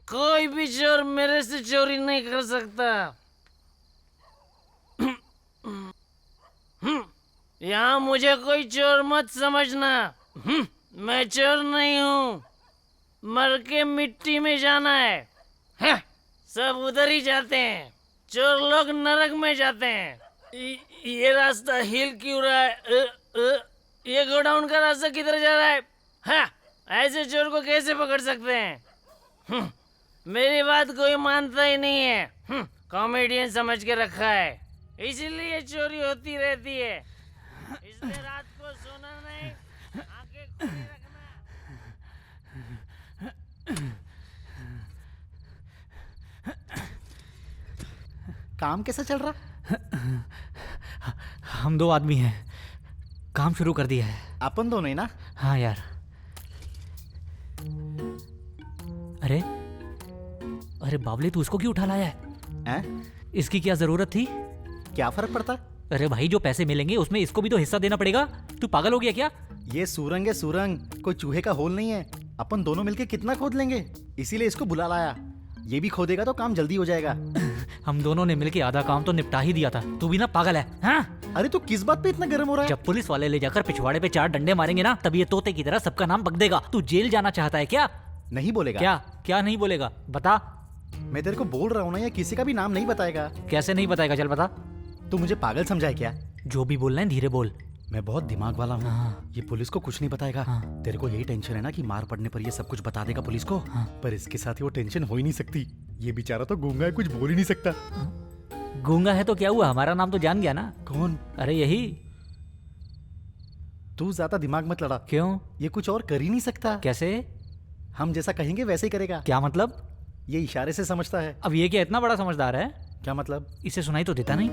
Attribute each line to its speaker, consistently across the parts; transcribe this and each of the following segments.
Speaker 1: कोई भी चोर मेरे से चोरी नहीं कर सकता। यहाँ मुझे कोई चोर मत समझना। मैं चोर नहीं हूँ। मर के मिट्टी में जाना है। सब उधर ही जाते हैं। चोर लोग नरक में जाते हैं। ये रास्ता हिल क्यों रहा है? ये गोडाउन का रास्ता किधर जा रहा है? हाँ, ऐसे चोर को कैसे पकड़ सकते हैं? मेरी बात कोई मानता ही नहीं है। कॉमेडियन समझ के रखा है, इसीलिए चोरी होती रहती है। इसलिए रात को सोना नहीं, आंखें खुली रखना।
Speaker 2: काम कैसा चल रहा?
Speaker 3: हम दो आदमी हैं, काम शुरू कर दिया है।
Speaker 2: अपन दोनों ही ना?
Speaker 3: हाँ यार। अरे अरे बावले, तू उसको क्यों उठा लाया है? इसकी क्या जरूरत थी?
Speaker 2: क्या फर्क पड़ता?
Speaker 3: अरे भाई, जो पैसे मिलेंगे उसमें इसको भी तो हिस्सा देना पड़ेगा। तू पागल हो गया क्या?
Speaker 2: ये सुरंग है सुरंग, कोई चूहे का होल नहीं है। अपन दोनों मिलके कितना खोद लेंगे, इसीलिए इसको बुला लाया। ये भी खोदेगा तो काम जल्दी हो जाएगा।
Speaker 3: हम दोनों ने मिलके आधा काम तो निपटा ही दिया था। तू भी ना पागल है? हाँ?
Speaker 2: अरे तू किस बात पे इतना गर्म हो रहा है?
Speaker 3: जब पुलिस वाले ले जाकर पिछवाड़े पे 4 डंडे मारेंगे ना, तब ये तोते की तरह सबका नाम बक देगा। तू जेल जाना चाहता है क्या?
Speaker 2: नहीं बोलेगा।
Speaker 3: क्या क्या नहीं बोलेगा? बता।
Speaker 2: मैं तेरे को बोल रहा हूँ ना, ये किसी का भी नाम नहीं बताएगा।
Speaker 3: कैसे नहीं बताएगा? चल बता।
Speaker 2: तू मुझे पागल समझा है क्या?
Speaker 3: जो भी बोलना है धीरे बोल।
Speaker 2: मैं बहुत दिमाग वाला हूँ।
Speaker 3: हाँ।
Speaker 2: ये पुलिस को कुछ नहीं बताएगा।
Speaker 3: हाँ।
Speaker 2: तेरे को यही टेंशन है ना कि मार पड़ने पर ये सब कुछ बता देगा पुलिस को।
Speaker 3: हाँ।
Speaker 2: पर इसके साथ ही वो टेंशन हो ही नहीं सकती। ये बेचारा तो गूंगा है, कुछ बोल ही नहीं सकता।
Speaker 3: गूंगा है तो क्या हुआ? हमारा नाम तो जान गया ना।
Speaker 2: कौन?
Speaker 3: अरे यही।
Speaker 2: तू ज्यादा दिमाग मत लड़ा।
Speaker 3: क्यों?
Speaker 2: ये कुछ और कर ही नहीं सकता।
Speaker 3: कैसे?
Speaker 2: हम जैसा कहेंगे वैसे ही करेगा।
Speaker 3: क्या मतलब?
Speaker 2: ये इशारे से समझता है।
Speaker 3: अब ये क्या इतना बड़ा समझदार है?
Speaker 2: क्या मतलब?
Speaker 3: इसे सुनाई तो देता नहीं।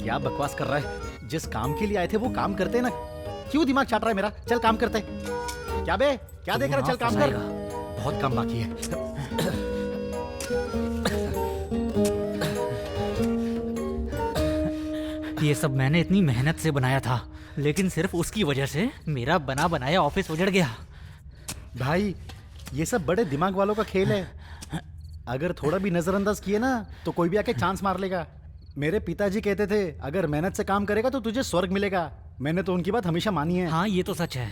Speaker 2: क्या बकवास कर रहा है? जिस काम के लिए आए थे वो काम करते ना। क्यों दिमाग चाट रहा है मेरा? चल काम करते। क्या बे, क्या देख रहा है? चल काम कर। बहुत काम बाकी है।
Speaker 3: ये सब मैंने इतनी मेहनत से बनाया था, लेकिन सिर्फ उसकी वजह से मेरा बना बनाया ऑफिस उजड़ गया।
Speaker 2: भाई, ये सब बड़े दिमाग वालों का खेल है। अगर थोड़ा भी नजरअंदाज किए ना तो कोई भी आके चांस मार लेगा। मेरे पिताजी कहते थे अगर मेहनत से काम करेगा तो तुझे स्वर्ग मिलेगा। मैंने तो उनकी बात हमेशा मानी है।
Speaker 3: हाँ, ये तो सच है।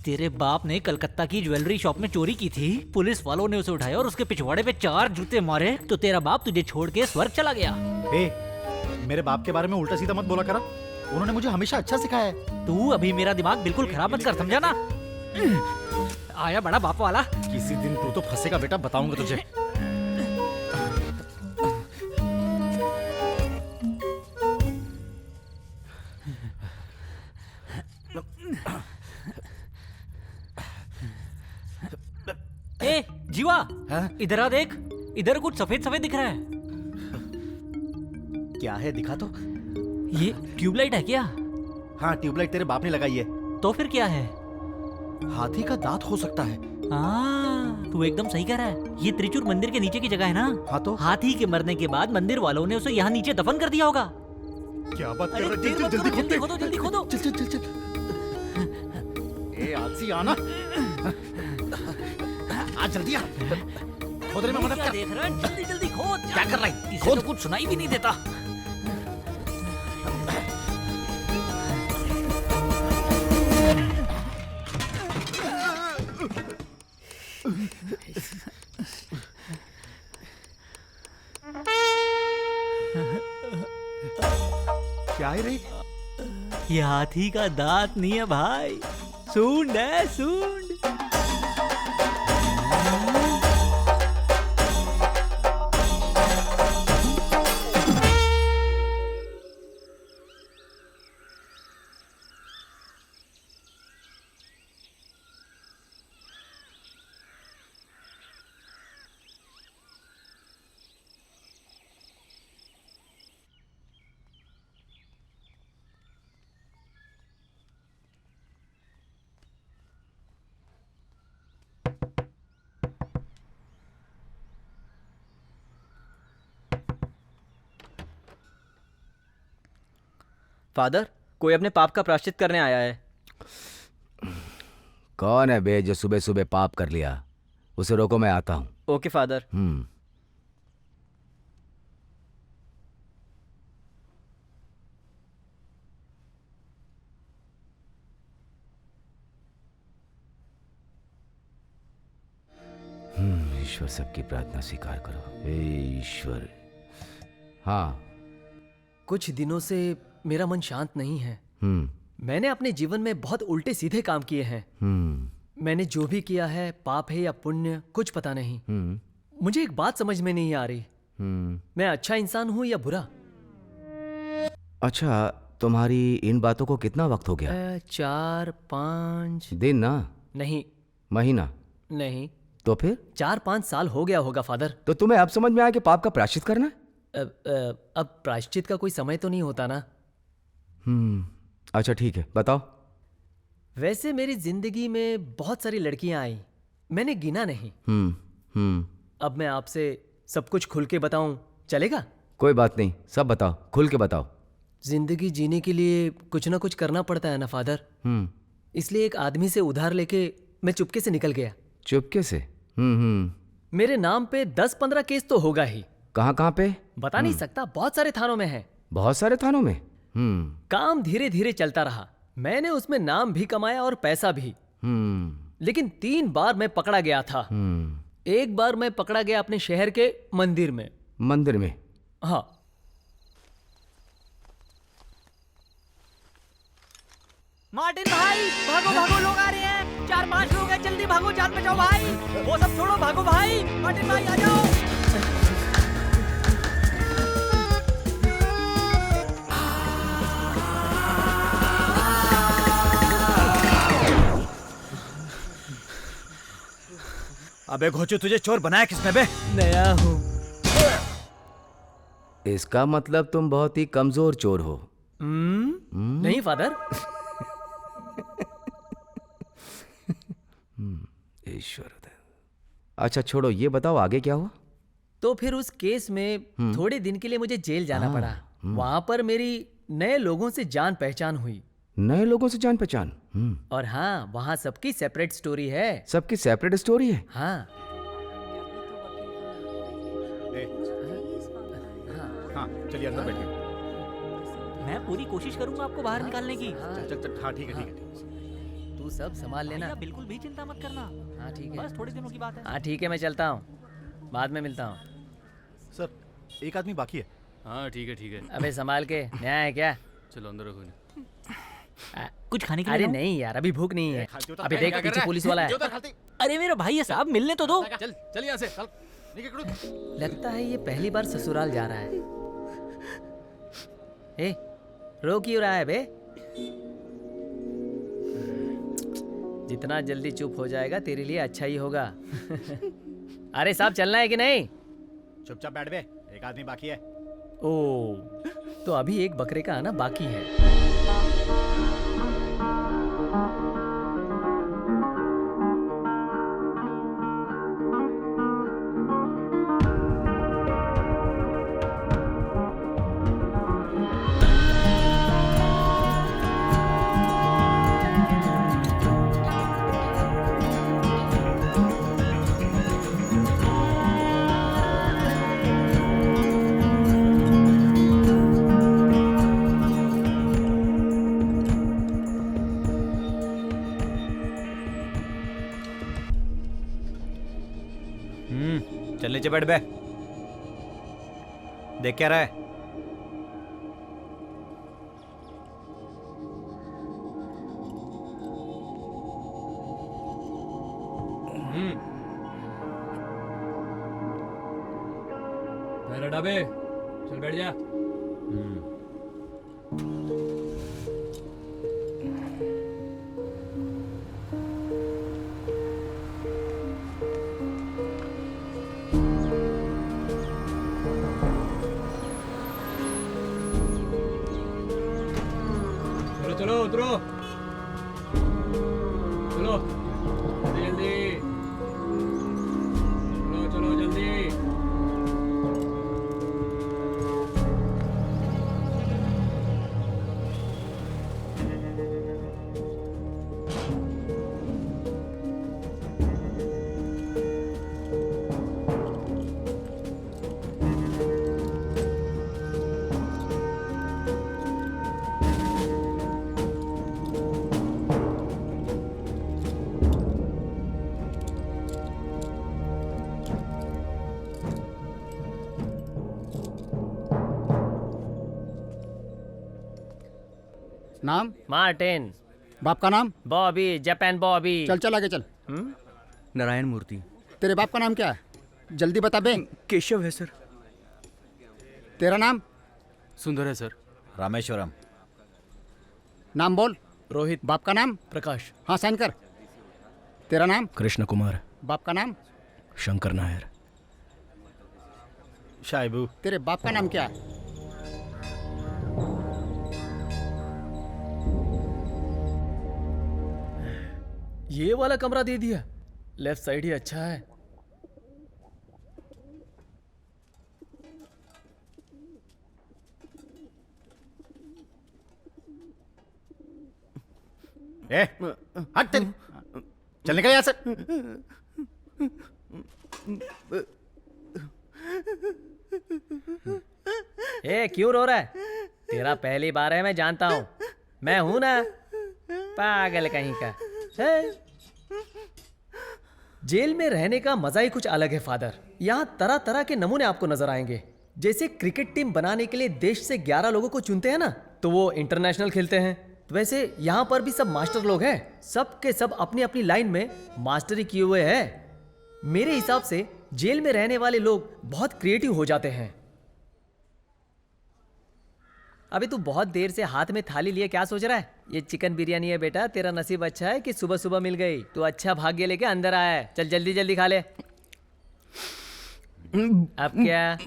Speaker 3: तेरे बाप ने कलकत्ता की ज्वेलरी शॉप में चोरी की थी। पुलिस वालों ने उसे उठाया और उसके पिछवाड़े पे 4 जूते मारे तो तेरा बाप तुझे छोड़ के स्वर्ग चला गया।
Speaker 2: मेरे बाप के बारे में उल्टा सीधा मत बोला करा। उन्होंने मुझे हमेशा अच्छा सिखाया है।
Speaker 3: तू अभी मेरा दिमाग बिल्कुल खराब मत कर, समझा ना? आया बड़ा बाप वाला।
Speaker 2: किसी दिन तू तो फंसेगा बेटा, बताऊंगा तुझे।
Speaker 3: ए जीवा,
Speaker 2: हाँ?
Speaker 3: इधर आ देख। इधर कुछ सफेद सफेद दिख रहा है।
Speaker 2: क्या है? दिखा तो।
Speaker 3: ये ट्यूबलाइट है क्या?
Speaker 2: हाँ, ट्यूबलाइट तेरे बाप ने लगाई है।
Speaker 3: तो फिर क्या है?
Speaker 2: हाथी का दांत हो सकता है।
Speaker 3: तू एकदम सही कह रहा है। ये त्रिचूर मंदिर के नीचे की जगह है ना?
Speaker 2: हाँ तो?
Speaker 3: हाथी के मरने के बाद मंदिर वालों ने उसे यहाँ नीचे दफन कर दिया होगा।
Speaker 2: क्या बात कर
Speaker 3: अरे
Speaker 2: रहा है?
Speaker 3: देर मत करो, जल्दी खोदो, जल्दी खोदो।
Speaker 2: चल चल चल चल। ए आलसी आना। आ जल्दी आ। खोदने में मदद
Speaker 3: क्या
Speaker 2: कर।
Speaker 3: देख रहा है? जल्दी जल्दी खोद।
Speaker 2: क्या कर रहा है?
Speaker 3: इसे तो कुछ सुनाई भी नहीं देता।
Speaker 2: क्या है रे?
Speaker 3: ये हाथी का दांत नहीं है भाई, सूंड है, सूंड।
Speaker 4: फादर, कोई अपने पाप का प्रायश्चित करने आया है।
Speaker 5: कौन है बे जो सुबह सुबह पाप कर लिया? उसे रोको, मैं आता हूँ।
Speaker 4: Okay father.
Speaker 5: ईश्वर सबकी प्रार्थना स्वीकार करो। हे ईश्वर। हाँ।
Speaker 6: कुछ दिनों से मेरा मन शांत नहीं है। मैंने अपने जीवन में बहुत उल्टे सीधे काम किए हैं। मैंने जो भी किया है, पाप है या पुण्य, कुछ पता नहीं। मुझे एक बात समझ में नहीं आ रही, मैं अच्छा इंसान हूँ या बुरा?
Speaker 5: अच्छा, तुम्हारी इन बातों को कितना वक्त हो गया?
Speaker 6: 4-5
Speaker 5: दिन ना?
Speaker 6: नहीं।
Speaker 5: महीना?
Speaker 6: नहीं।
Speaker 5: तो फिर?
Speaker 6: 4-5 साल हो गया होगा फादर।
Speaker 5: तो तुम्हें अब समझ में आया कि पाप का प्रायश्चित करना है?
Speaker 6: अब प्रायश्चित का कोई समय तो नहीं होता ना।
Speaker 5: अच्छा ठीक है, बताओ।
Speaker 6: वैसे मेरी जिंदगी में बहुत सारी लड़कियां आई, मैंने गिना नहीं। अब मैं आपसे सब कुछ खुल के बताऊं, चलेगा?
Speaker 5: कोई बात नहीं, सब बताओ, खुल के बताओ।
Speaker 6: जिंदगी जीने के लिए कुछ ना कुछ करना पड़ता है ना फादर। इसलिए एक आदमी से उधार लेके मैं चुपके से निकल गया।
Speaker 5: चुपके से?
Speaker 6: मेरे नाम पे 10-15 केस तो होगा ही।
Speaker 5: कहाँ कहाँ पे?
Speaker 6: बता नहीं सकता, बहुत सारे थानों में है।
Speaker 5: बहुत सारे थानों में?
Speaker 6: काम धीरे धीरे चलता रहा, मैंने उसमें नाम भी कमाया और पैसा भी। लेकिन 3 बार मैं पकड़ा गया था। एक बार मैं पकड़ा गया अपने शहर के मंदिर में।
Speaker 5: मंदिर में?
Speaker 6: हाँ।
Speaker 3: मार्टिन भाई, भागो भागो, लोग आ रहे हैं। 4-5 लोग हैं, जल्दी भागो, जान बचाओ भाई। वो सब छोड़ो, भागो भाई। मार्टिन भाई आ जाओ।
Speaker 7: अबे घोचू, तुझे चोर बनाया किसने बे?
Speaker 6: नया हूँ।
Speaker 5: इसका मतलब तुम बहुत ही कमजोर चोर हो।
Speaker 6: नहीं फादर।
Speaker 5: ईश्वर। अच्छा छोड़ो, ये बताओ आगे क्या हुआ?
Speaker 6: तो फिर उस केस में थोड़े दिन के लिए मुझे जेल जाना पड़ा। वहां पर मेरी नए लोगों से जान पहचान हुई।
Speaker 5: नए लोगों से जान पहचान?
Speaker 6: और हाँ, वहाँ सबकी सेपरेट स्टोरी है।
Speaker 5: सबकी सेपरेट स्टोरी है?
Speaker 6: हाँ।
Speaker 2: हाँ चलिए अंदर बैठिए।
Speaker 3: मैं पूरी कोशिश करूंगा आपको बाहर निकालने की।
Speaker 2: चल हाँ ठीक है।
Speaker 6: तू सब संभाल लेना।
Speaker 3: भैया बिल्कुल भी चिंता मत करना।
Speaker 6: हाँ ठीक है।
Speaker 3: बस थोड़े दिनों की बात है।
Speaker 6: हाँ ठीक है, मैं चलता हूँ, बाद में मिलता हूँ।
Speaker 2: सर एक आदमी बाकी है।
Speaker 8: हाँ ठीक है।
Speaker 6: अबे संभाल के, नया है क्या?
Speaker 8: चलो अंदर रखो इन्हें।
Speaker 3: कुछ खाने के लिए
Speaker 6: अरे
Speaker 3: लाऊं?
Speaker 6: नहीं यार, अभी भूख नहीं है। अभी देख, पीछे पुलिस वाला है।
Speaker 3: अरे मेरा भाई है साहब, मिलने तो दो।
Speaker 8: चल यहाँ से चल।
Speaker 6: लगता है ये पहली बार ससुराल जा रहा है। ए, रो क्यों रहा है बे? जितना जल्दी चुप हो जाएगा तेरे लिए अच्छा ही होगा। अरे साहब, चलना है कि नहीं?
Speaker 2: चुपचाप बैठ बे, एक आदमी बाकी है।
Speaker 6: ओ, तो अभी एक बकरे का आना बाकी है।
Speaker 7: चल नीचे बैठ बे। देख क्या रहा है?
Speaker 8: डाबे चल बैठ जा। चलो उतरो चलो जल्दी चलो जल्दी।
Speaker 9: नाम?
Speaker 1: मार्टिन।
Speaker 9: बाप का नाम?
Speaker 1: बॉबी, जापान बॉबी।
Speaker 9: चल चल आगे चल।
Speaker 7: नारायण मूर्ति।
Speaker 9: तेरे बाप का नाम क्या है? जल्दी बता बे।
Speaker 7: केशव है सर।
Speaker 9: तेरा नाम?
Speaker 7: सुंदर है सर। रामेश्वरम।
Speaker 9: नाम बोल।
Speaker 6: रोहित।
Speaker 9: बाप का नाम?
Speaker 6: प्रकाश।
Speaker 9: हाँ साइन कर। तेरा नाम?
Speaker 10: कृष्ण कुमार।
Speaker 9: बाप का नाम?
Speaker 10: शंकर नायर।
Speaker 2: शाइबू।
Speaker 9: तेरे बाप का नाम क्या है?
Speaker 6: ये वाला कमरा दे दिया। लेफ्ट साइड ही अच्छा है।
Speaker 2: ए, हट तेरी। चल निकल यहाँ से।
Speaker 6: ए क्यों रो रहा है? तेरा पहली बार है, मैं जानता हूँ। मैं हूं ना, पागल कहीं का है? जेल में रहने का मजा ही कुछ अलग है फादर। यहाँ तरह तरह के नमूने आपको नजर आएंगे। जैसे क्रिकेट टीम बनाने के लिए देश से 11 लोगों को चुनते हैं ना, तो वो इंटरनेशनल खेलते हैं। तो वैसे यहाँ पर भी सब मास्टर लोग हैं। सब के सब अपनी अपनी लाइन में मास्टरी किए हुए हैं। मेरे हिसाब से जेल में रहने वाले लोग बहुत क्रिएटिव हो जाते हैं। अभी तू बहुत देर से हाथ में थाली लिए क्या सोच रहा है? ये चिकन बिरयानी है बेटा। तेरा नसीब अच्छा है कि सुबह सुबह मिल गई। तू अच्छा भाग्य लेके अंदर आया है। चल जल्दी जल्दी खा ले। अब क्या?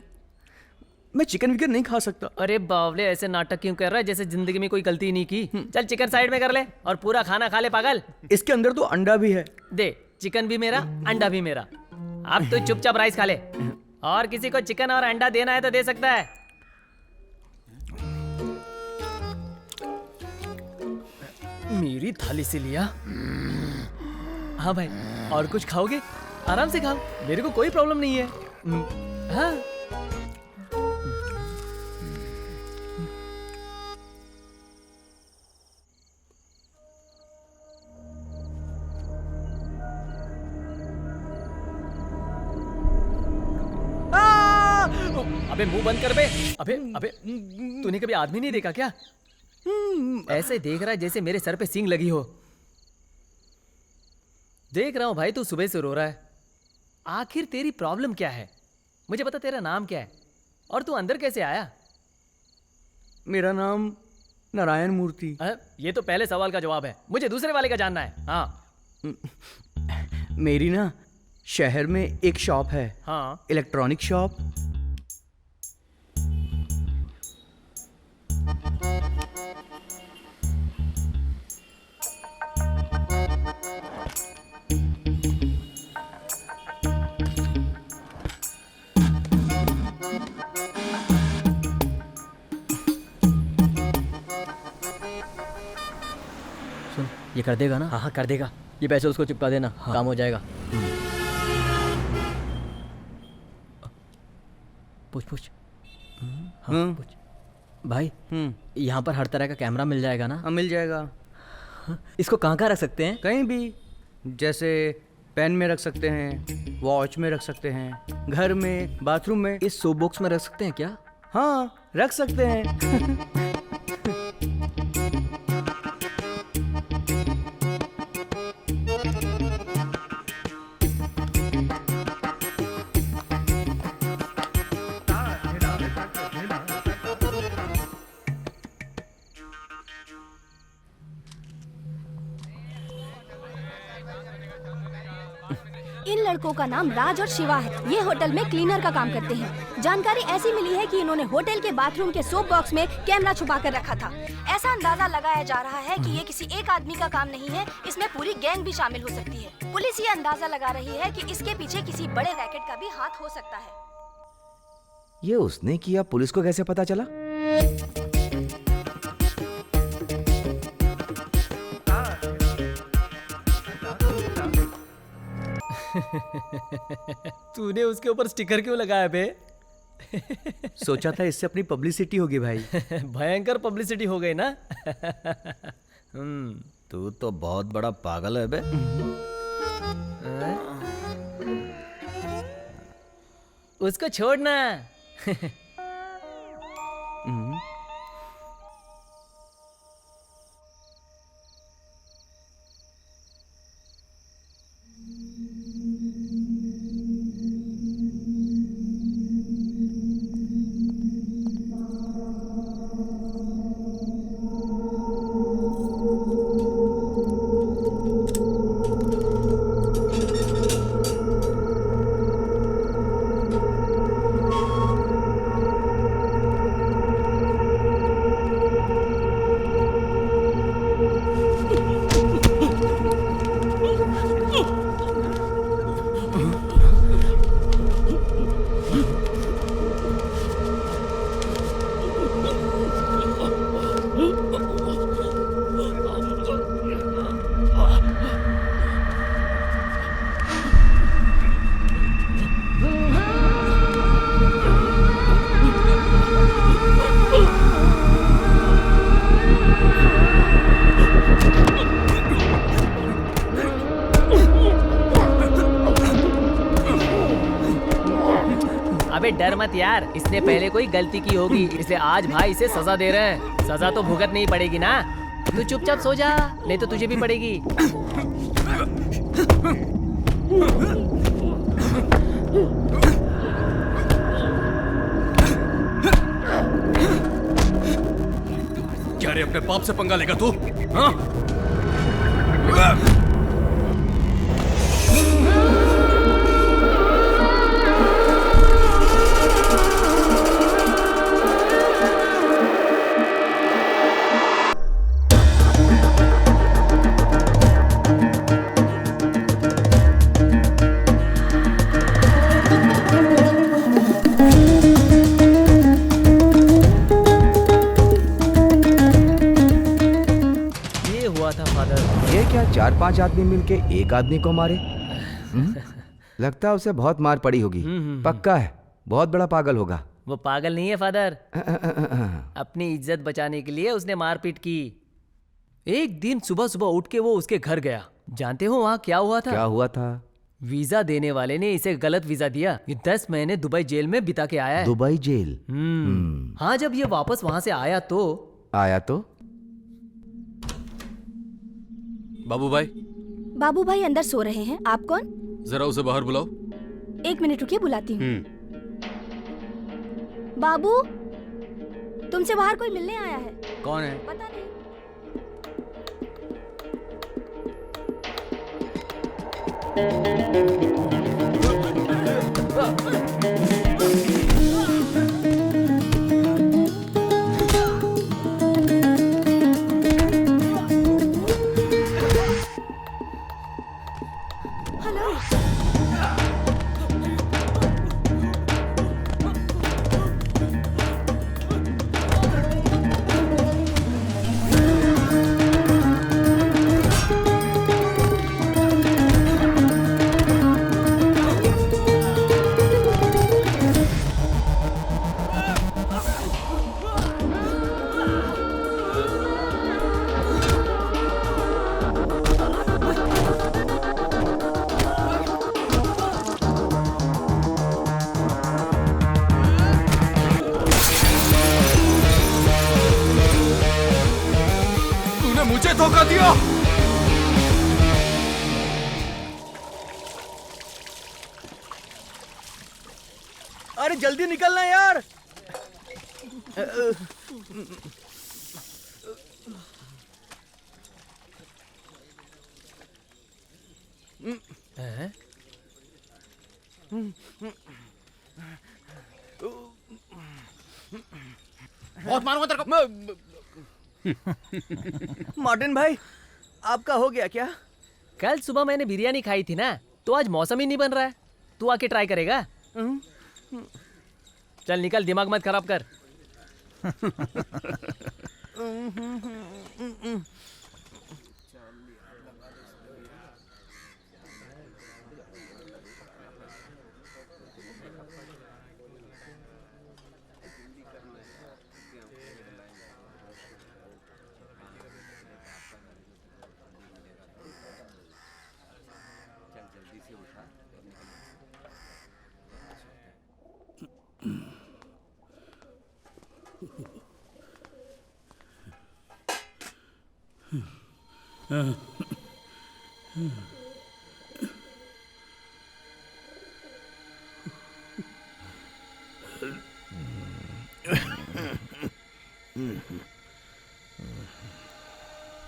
Speaker 7: मैं चिकन विकन नहीं खा सकता।
Speaker 6: अरे बावले, ऐसे नाटक क्यों कर रहा है जैसे जिंदगी में कोई गलती नहीं की? चल चिकन साइड में कर ले और पूरा खाना खा ले पागल।
Speaker 7: इसके अंदर तो अंडा भी है।
Speaker 6: दे, चिकन भी मेरा, अंडा भी मेरा। अब तो चुपचाप राइस खा ले। और किसी को चिकन और अंडा देना है तो दे सकता है। मेरी थाली से लिया। हाँ भाई, और कुछ खाओगे? आराम से खाओ, मेरे को कोई प्रॉब्लम नहीं है। हाँ। अबे मुंह बंद कर बे। अबे अबे, तूने कभी आदमी नहीं देखा क्या? ऐसे देख रहा है जैसे मेरे सर पे सींग लगी हो। देख रहा हूं भाई, तू सुबह से रो रहा है। आखिर तेरी प्रॉब्लम क्या है? मुझे बता, तेरा नाम क्या है और तू अंदर कैसे आया?
Speaker 7: मेरा नाम नारायण मूर्ति।
Speaker 6: ये तो पहले सवाल का जवाब है। मुझे दूसरे वाले का जानना है। हाँ।
Speaker 7: मेरी ना शहर में एक शॉप है।
Speaker 6: हाँ।
Speaker 7: Electronic shop.
Speaker 6: ये कर देगा ना? हाँ हाँ कर देगा। ये पैसे उसको चिपका देना। हाँ। काम हो जाएगा। पूछ पूछ। हाँ पूछ। भाई यहाँ पर हर तरह का कैमरा मिल जाएगा ना?
Speaker 7: हाँ मिल जाएगा।
Speaker 6: इसको कहाँ कहाँ रख सकते हैं?
Speaker 7: कहीं भी, जैसे पेन में रख सकते हैं, वॉच में रख सकते हैं, घर में, बाथरूम में।
Speaker 6: इस सोप बॉक्स में रख सकते हैं क्या?
Speaker 7: हाँ रख सकते हैं।
Speaker 11: इन लड़कों का नाम राज और शिवा है। ये होटल में क्लीनर का काम करते हैं। जानकारी ऐसी मिली है कि इन्होंने होटल के बाथरूम के सोप बॉक्स में कैमरा छुपा कर रखा था। ऐसा अंदाजा लगाया जा रहा है कि ये किसी एक आदमी का काम नहीं है, इसमें पूरी गैंग भी शामिल हो सकती है। पुलिस ये अंदाजा लगा रही है कि इसके पीछे किसी बड़े रैकेट का भी हाथ हो सकता है।
Speaker 5: ये उसने किया, पुलिस को कैसे पता चला?
Speaker 6: तूने उसके ऊपर स्टिकर क्यों लगाया बे?
Speaker 7: सोचा था इससे अपनी पब्लिसिटी होगी भाई।
Speaker 6: भयंकर पब्लिसिटी हो गई ना?
Speaker 5: तू तो बहुत बड़ा पागल है बे।
Speaker 6: उसको छोड़ना। डर मत यार, इसने पहले कोई गलती की होगी, इसलिए आज भाई इसे सजा दे रहे हैं। सजा तो भुगतनी ही पड़ेगी ना। तू चुपचाप सो जा, नहीं तो तुझे भी पड़ेगी।
Speaker 8: क्या रे, अपने बाप से पंगा लेगा तू? हाँ?
Speaker 6: ये हुआ था फादर।
Speaker 5: ये क्या 4-5 आदमी मिलके एक आदमी को मारे? लगता है उसे बहुत मार पड़ी होगी। पक्का है, बहुत बड़ा पागल होगा।
Speaker 6: वो पागल नहीं है फादर, अपनी इज्जत बचाने के लिए उसने मारपीट की। एक दिन सुबह सुबह उठ के वो उसके घर गया। जानते हो वहाँ क्या हुआ था?
Speaker 5: क्या हुआ था?
Speaker 6: वीजा देने वाले ने इसे गलत वीजा दिया। ये 10 महीने दुबई जेल में बिता के आया है।
Speaker 5: Dubai jail?
Speaker 6: हाँ, जब ये वापस वहां से आया तो
Speaker 11: बाबू भाई अंदर सो रहे हैं। आप कौन?
Speaker 8: जरा उसे बाहर बुलाओ।
Speaker 11: 1 मिनट रुकिए, बुलाती हूँ। बाबू, तुमसे बाहर कोई मिलने आया है।
Speaker 7: कौन है?
Speaker 11: पता नहीं। हेलो।
Speaker 8: तूने मुझे धोखा दिया।
Speaker 7: अरे जल्दी निकलना यार।
Speaker 9: बहुत मारूंगा तेरे को।
Speaker 7: मार्टिन भाई, आपका हो गया क्या?
Speaker 6: कल सुबह मैंने बिरयानी खाई थी ना, तो आज मौसम ही नहीं बन रहा है। तू आके ट्राई करेगा? चल निकल, दिमाग मत खराब कर।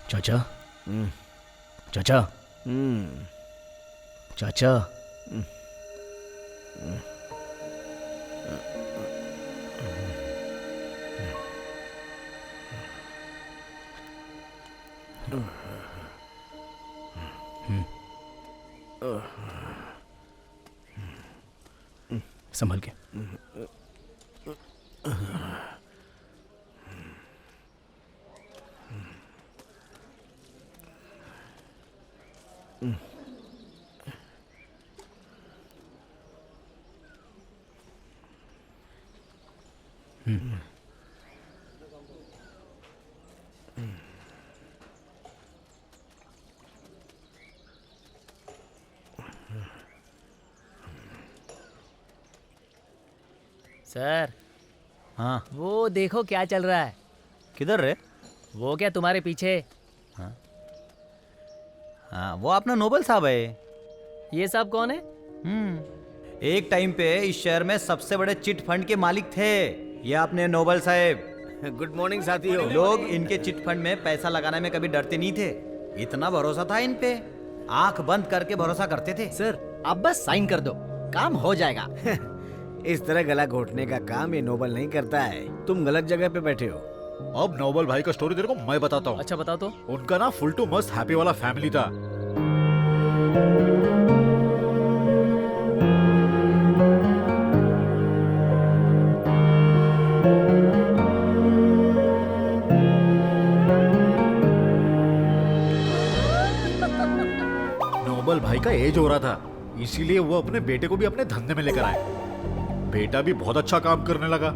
Speaker 1: चाचा, चाचा, चाचा, संभल के।
Speaker 6: सर,
Speaker 3: हाँ
Speaker 6: वो देखो क्या चल रहा है।
Speaker 3: किधर रे?
Speaker 6: वो क्या तुम्हारे पीछे?
Speaker 3: हाँ वो अपना नोबल साहब है।
Speaker 6: ये सब कौन है?
Speaker 3: एक टाइम पे इस शहर में सबसे बड़े चिट फंड के मालिक थे ये अपने नोबल साहब।
Speaker 9: गुड मॉर्निंग साथियों।
Speaker 3: लोग इनके चिट फंड में पैसा लगाने में कभी डरते नहीं थे, इतना भरोसा था इन पे, आंख बंद करके भरोसा करते थे।
Speaker 9: सर आप बस साइन कर दो, काम हो जाएगा। इस तरह गला घोटने का काम ये नोबल नहीं करता है। तुम गलत जगह पे बैठे हो।
Speaker 2: अब नोबल भाई का स्टोरी तेरे को मैं बताता हूँ।
Speaker 6: अच्छा बताओ तो।
Speaker 2: उनका ना फुल टू मस्त हैप्पी वाला फैमिली था। नोबल भाई का एज हो रहा था, इसीलिए वो अपने बेटे को भी अपने धंधे में लेकर आए। बेटा भी बहुत अच्छा काम करने लगा।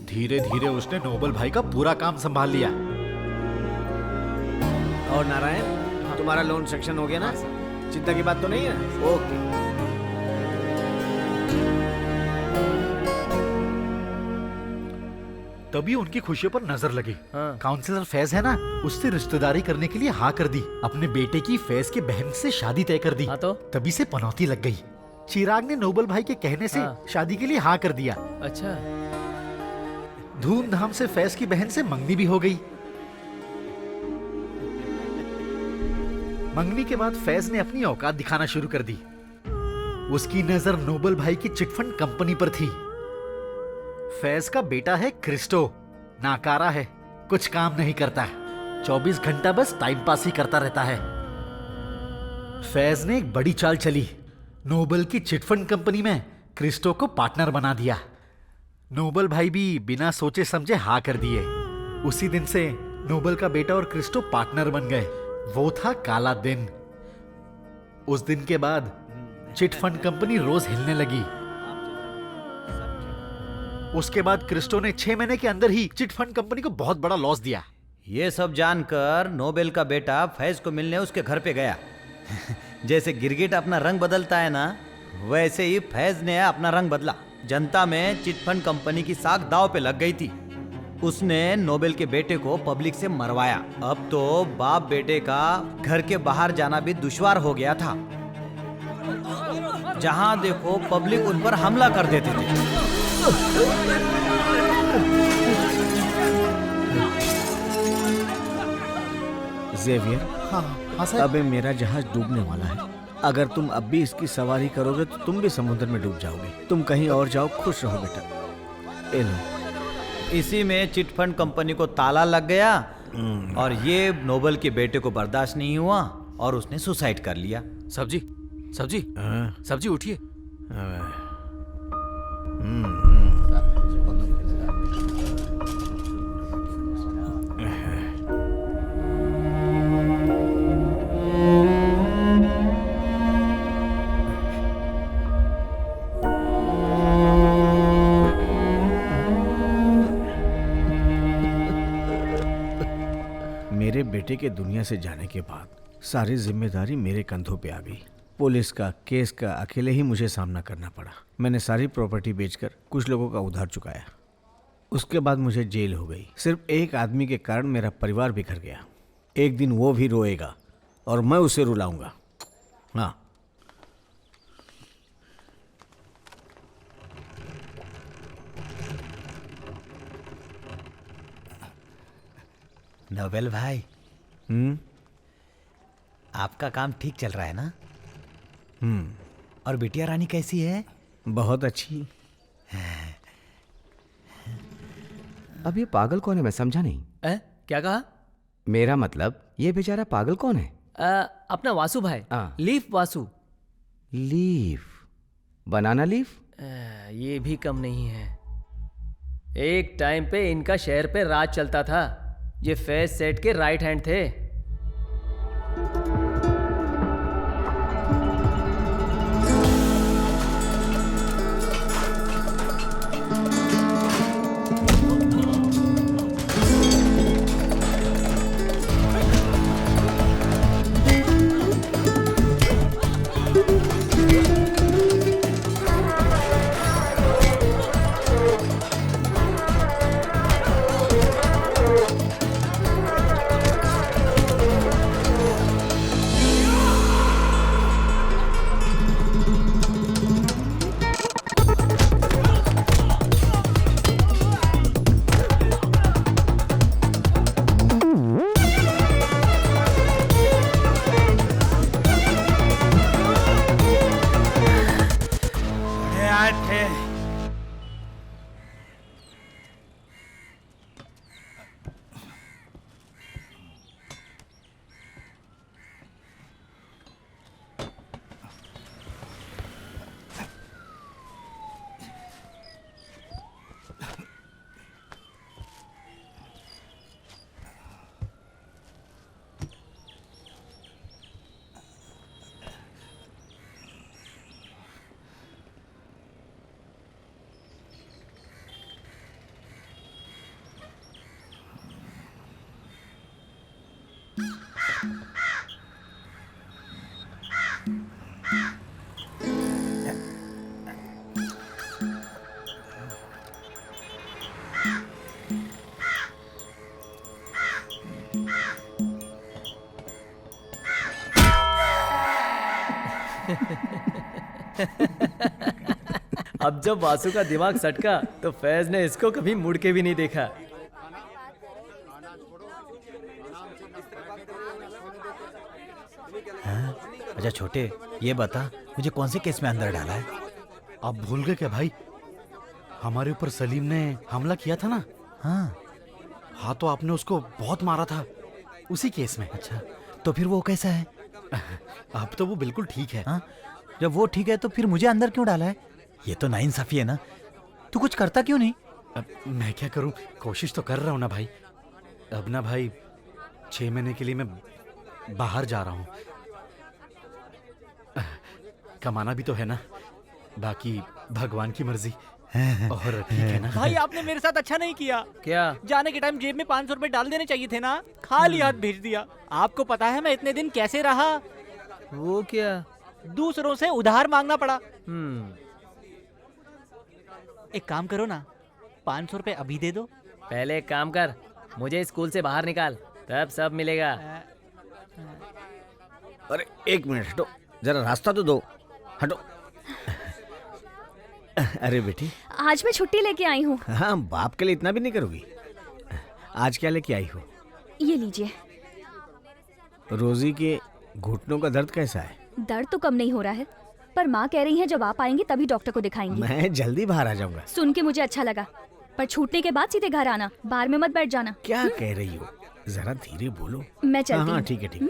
Speaker 2: धीरे धीरे उसने नोबल भाई का पूरा काम संभाल लिया।
Speaker 9: और नारायण, तुम्हारा लोन सेक्शन हो गया ना? चिंता की बात तो नहीं है? ओके।
Speaker 2: तभी उनकी खुशियों पर नजर लगी।
Speaker 6: हाँ।
Speaker 2: काउंसलर फैज है ना, उससे रिश्तेदारी करने के लिए हाँ कर दी। अपने बेटे की फैज के बहन से शादी तय कर दी।
Speaker 6: हाँ तो?
Speaker 2: तभी से पनौती लग गई। चिराग ने नोबल भाई के कहने से
Speaker 6: हाँ।
Speaker 2: शादी के लिए हाँ कर दिया।
Speaker 6: अच्छा।
Speaker 2: धूमधाम से फैज की बहन से मंगनी भी हो गई। मंगनी के बाद फैज ने अपनी औकात दिखाना शुरू कर दी। उसकी नजर नोबल भाई की चिटफंड कंपनी पर थी। फैज का बेटा है क्रिस्टो, नाकारा है, कुछ काम नहीं करता, 24 घंटा बस टाइम पास ही करता रहता है। फैज ने एक बड़ी चाल चली, नोबल की चिटफंड कंपनी में क्रिस्टो को पार्टनर बना दिया। नोबल भाई भी बिना सोचे समझे हाँ कर दिए। उसी दिन से नोबल का बेटा और क्रिस्टो पार्टनर बन गए। वो था काला दिन। उस दिन के बाद चिटफंड कंपनी रोज हिलने लगी। उसके बाद क्रिस्टो ने 6 महीने के अंदर ही चिटफंड कंपनी को बहुत बड़ा लॉस दिया।
Speaker 3: ये सब जानकर नोबेल का बेटा फैज को मिलने उसके घर पे गया। जैसे गिरगिट अपना रंग बदलता है ना, वैसे ही फैज ने अपना रंग बदला। जनता में चिटफंड कंपनी की साख दांव पे लग गई थी। उसने नोबेल के बेटे को पब्लिक से मरवाया। अब तो बाप बेटे का घर के बाहर जाना भी दुश्वार हो गया था। जहां देखो पब्लिक उन पर हमला कर देते थे।
Speaker 9: जेवियर,
Speaker 2: हाँ सर।
Speaker 9: अब मेरा जहाज डूबने वाला है। अगर तुम अब भी इसकी सवारी करोगे तो तुम भी समुद्र में डूब जाओगे। तुम कहीं और जाओ, खुश रहो बेटा। ए लो।
Speaker 3: इसी में चिटफंड कंपनी को ताला लग गया और ये नोबेल के बेटे को बर्दाश्त नहीं हुआ और उसने सुसाइड कर लिया।
Speaker 8: सब्जी सब्जी सब्जी उठिए।
Speaker 9: मेरे बेटे के दुनिया से जाने के बाद सारी जिम्मेदारी मेरे कंधों पे आ गई। पुलिस का, केस का अकेले ही मुझे सामना करना पड़ा। मैंने सारी प्रॉपर्टी बेचकर कुछ लोगों का उधार चुकाया। उसके बाद मुझे जेल हो गई। सिर्फ एक आदमी के कारण मेरा परिवार बिखर गया। एक दिन वो भी रोएगा और मैं उसे रुलाऊंगा। हाँ,
Speaker 3: नोबेल भाई, आपका काम ठीक चल रहा है ना? और बिटिया रानी कैसी है?
Speaker 9: बहुत अच्छी।
Speaker 5: अब ये पागल कौन है, मैं समझा नहीं।
Speaker 6: क्या कहा?
Speaker 5: मेरा मतलब ये बेचारा पागल कौन है?
Speaker 6: अपना वासु भाई। Leaf Vasu.
Speaker 5: Leaf? Banana leaf?
Speaker 6: ये भी कम नहीं है। एक टाइम पे इनका शहर पे राज चलता था। ये फैज सेठ के राइट हैंड थे। अब जब वासु का दिमाग सटका तो फैज ने इसको कभी मुड़ के भी नहीं देखा।
Speaker 3: अच्छा छोटे, ये बता मुझे कौन से केस में अंदर डाला है?
Speaker 2: आप भूल गए क्या भाई? हमारे ऊपर सलीम ने हमला किया था ना। हाँ तो आपने उसको बहुत मारा था, उसी केस में।
Speaker 3: अच्छा, तो फिर वो कैसा है?
Speaker 2: अब तो वो बिल्कुल ठीक है।
Speaker 3: हाँ, जब वो ठीक है तो फिर मुझे अंदर क्यों डाला है? ये तो नाइंसाफी है ना। तू कुछ करता क्यों नहीं?
Speaker 2: अब मैं क्या करूं, कोशिश तो कर रहा हूं ना भाई। अब ना भाई 6 महीने के लिए मैं बाहर जा रहा हूं। कमाना भी तो है ना, बाकी भगवान की मर्जी। और ठीक है ना
Speaker 10: भाई, आपने मेरे साथ अच्छा नहीं किया।
Speaker 6: क्या?
Speaker 10: जाने के टाइम जेब में 500 रुपए डाल देने चाहिए थे ना, खाली हाथ भेज दिया। आपको पता है मैं इतने दिन कैसे रहा?
Speaker 6: वो क्या?
Speaker 10: दूसरों से उधार मांगना पड़ा। एक काम करो ना, 500 रुपए अभी दे दो।
Speaker 6: पहले एक काम कर, मुझे स्कूल से बाहर निकाल, तब सब मिलेगा।
Speaker 9: अरे 1 मिनट हटो, जरा रास्ता तो दो, हटो। अरे बेटी,
Speaker 11: आज मैं छुट्टी लेके आई हूँ।
Speaker 9: हाँ, बाप के लिए इतना भी नहीं करोगी। आज क्या लेके आई हो?
Speaker 11: ये लीजिए।
Speaker 9: रोजी के घुटनों का दर्द कैसा है?
Speaker 11: दर्द तो कम नहीं हो रहा है, पर माँ कह रही है जब आप आएंगे तभी डॉक्टर को दिखाएंगी।
Speaker 9: मैं जल्दी बाहर आ जाऊंगा।
Speaker 11: सुन के मुझे अच्छा लगा, पर छूटने के बाद सीधे घर आना, बार में मत बैठ जाना।
Speaker 9: क्या कह रही हो? जरा धीरे बोलो।
Speaker 11: मैं चलती
Speaker 9: हाँ
Speaker 11: हूँ।
Speaker 9: ठीक है, ठीक है।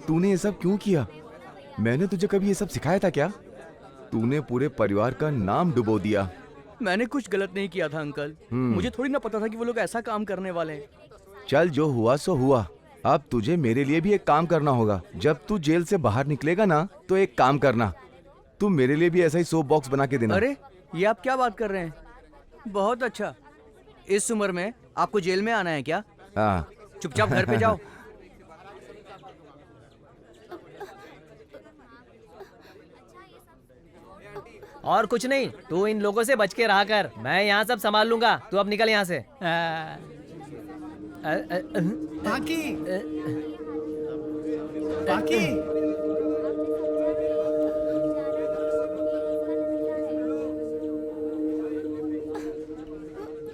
Speaker 5: तूने ये सब क्यों किया? मैंने तुझे कभी ये सब सिखाया था क्या? तूने पूरे परिवार का नाम डुबो दिया।
Speaker 7: मैंने कुछ गलत नहीं किया था अंकल। मुझे थोड़ी ना पता था कि वो लोग ऐसा काम करने वाले हैं।
Speaker 5: चल, जो हुआ सो हुआ। अब तुझे मेरे लिए भी एक काम करना होगा। जब तू जेल से बाहर निकलेगा ना, तो एक काम करना, तू मेरे लिए भी ऐसा ही सोप बॉक्स बना के देना।
Speaker 7: अरे ये आप क्या बात कर रहे हैं? बहुत अच्छा। इस उम्र में आपको जेल में आना है क्या?
Speaker 5: हाँ।
Speaker 7: चुपचाप घर पे जाओ।
Speaker 6: और कुछ नहीं, तू इन लोगों से बच के रहा कर, मैं यहाँ सब संभाल लूंगा। तू अब निकल यहाँ से।
Speaker 10: बाकी बाकी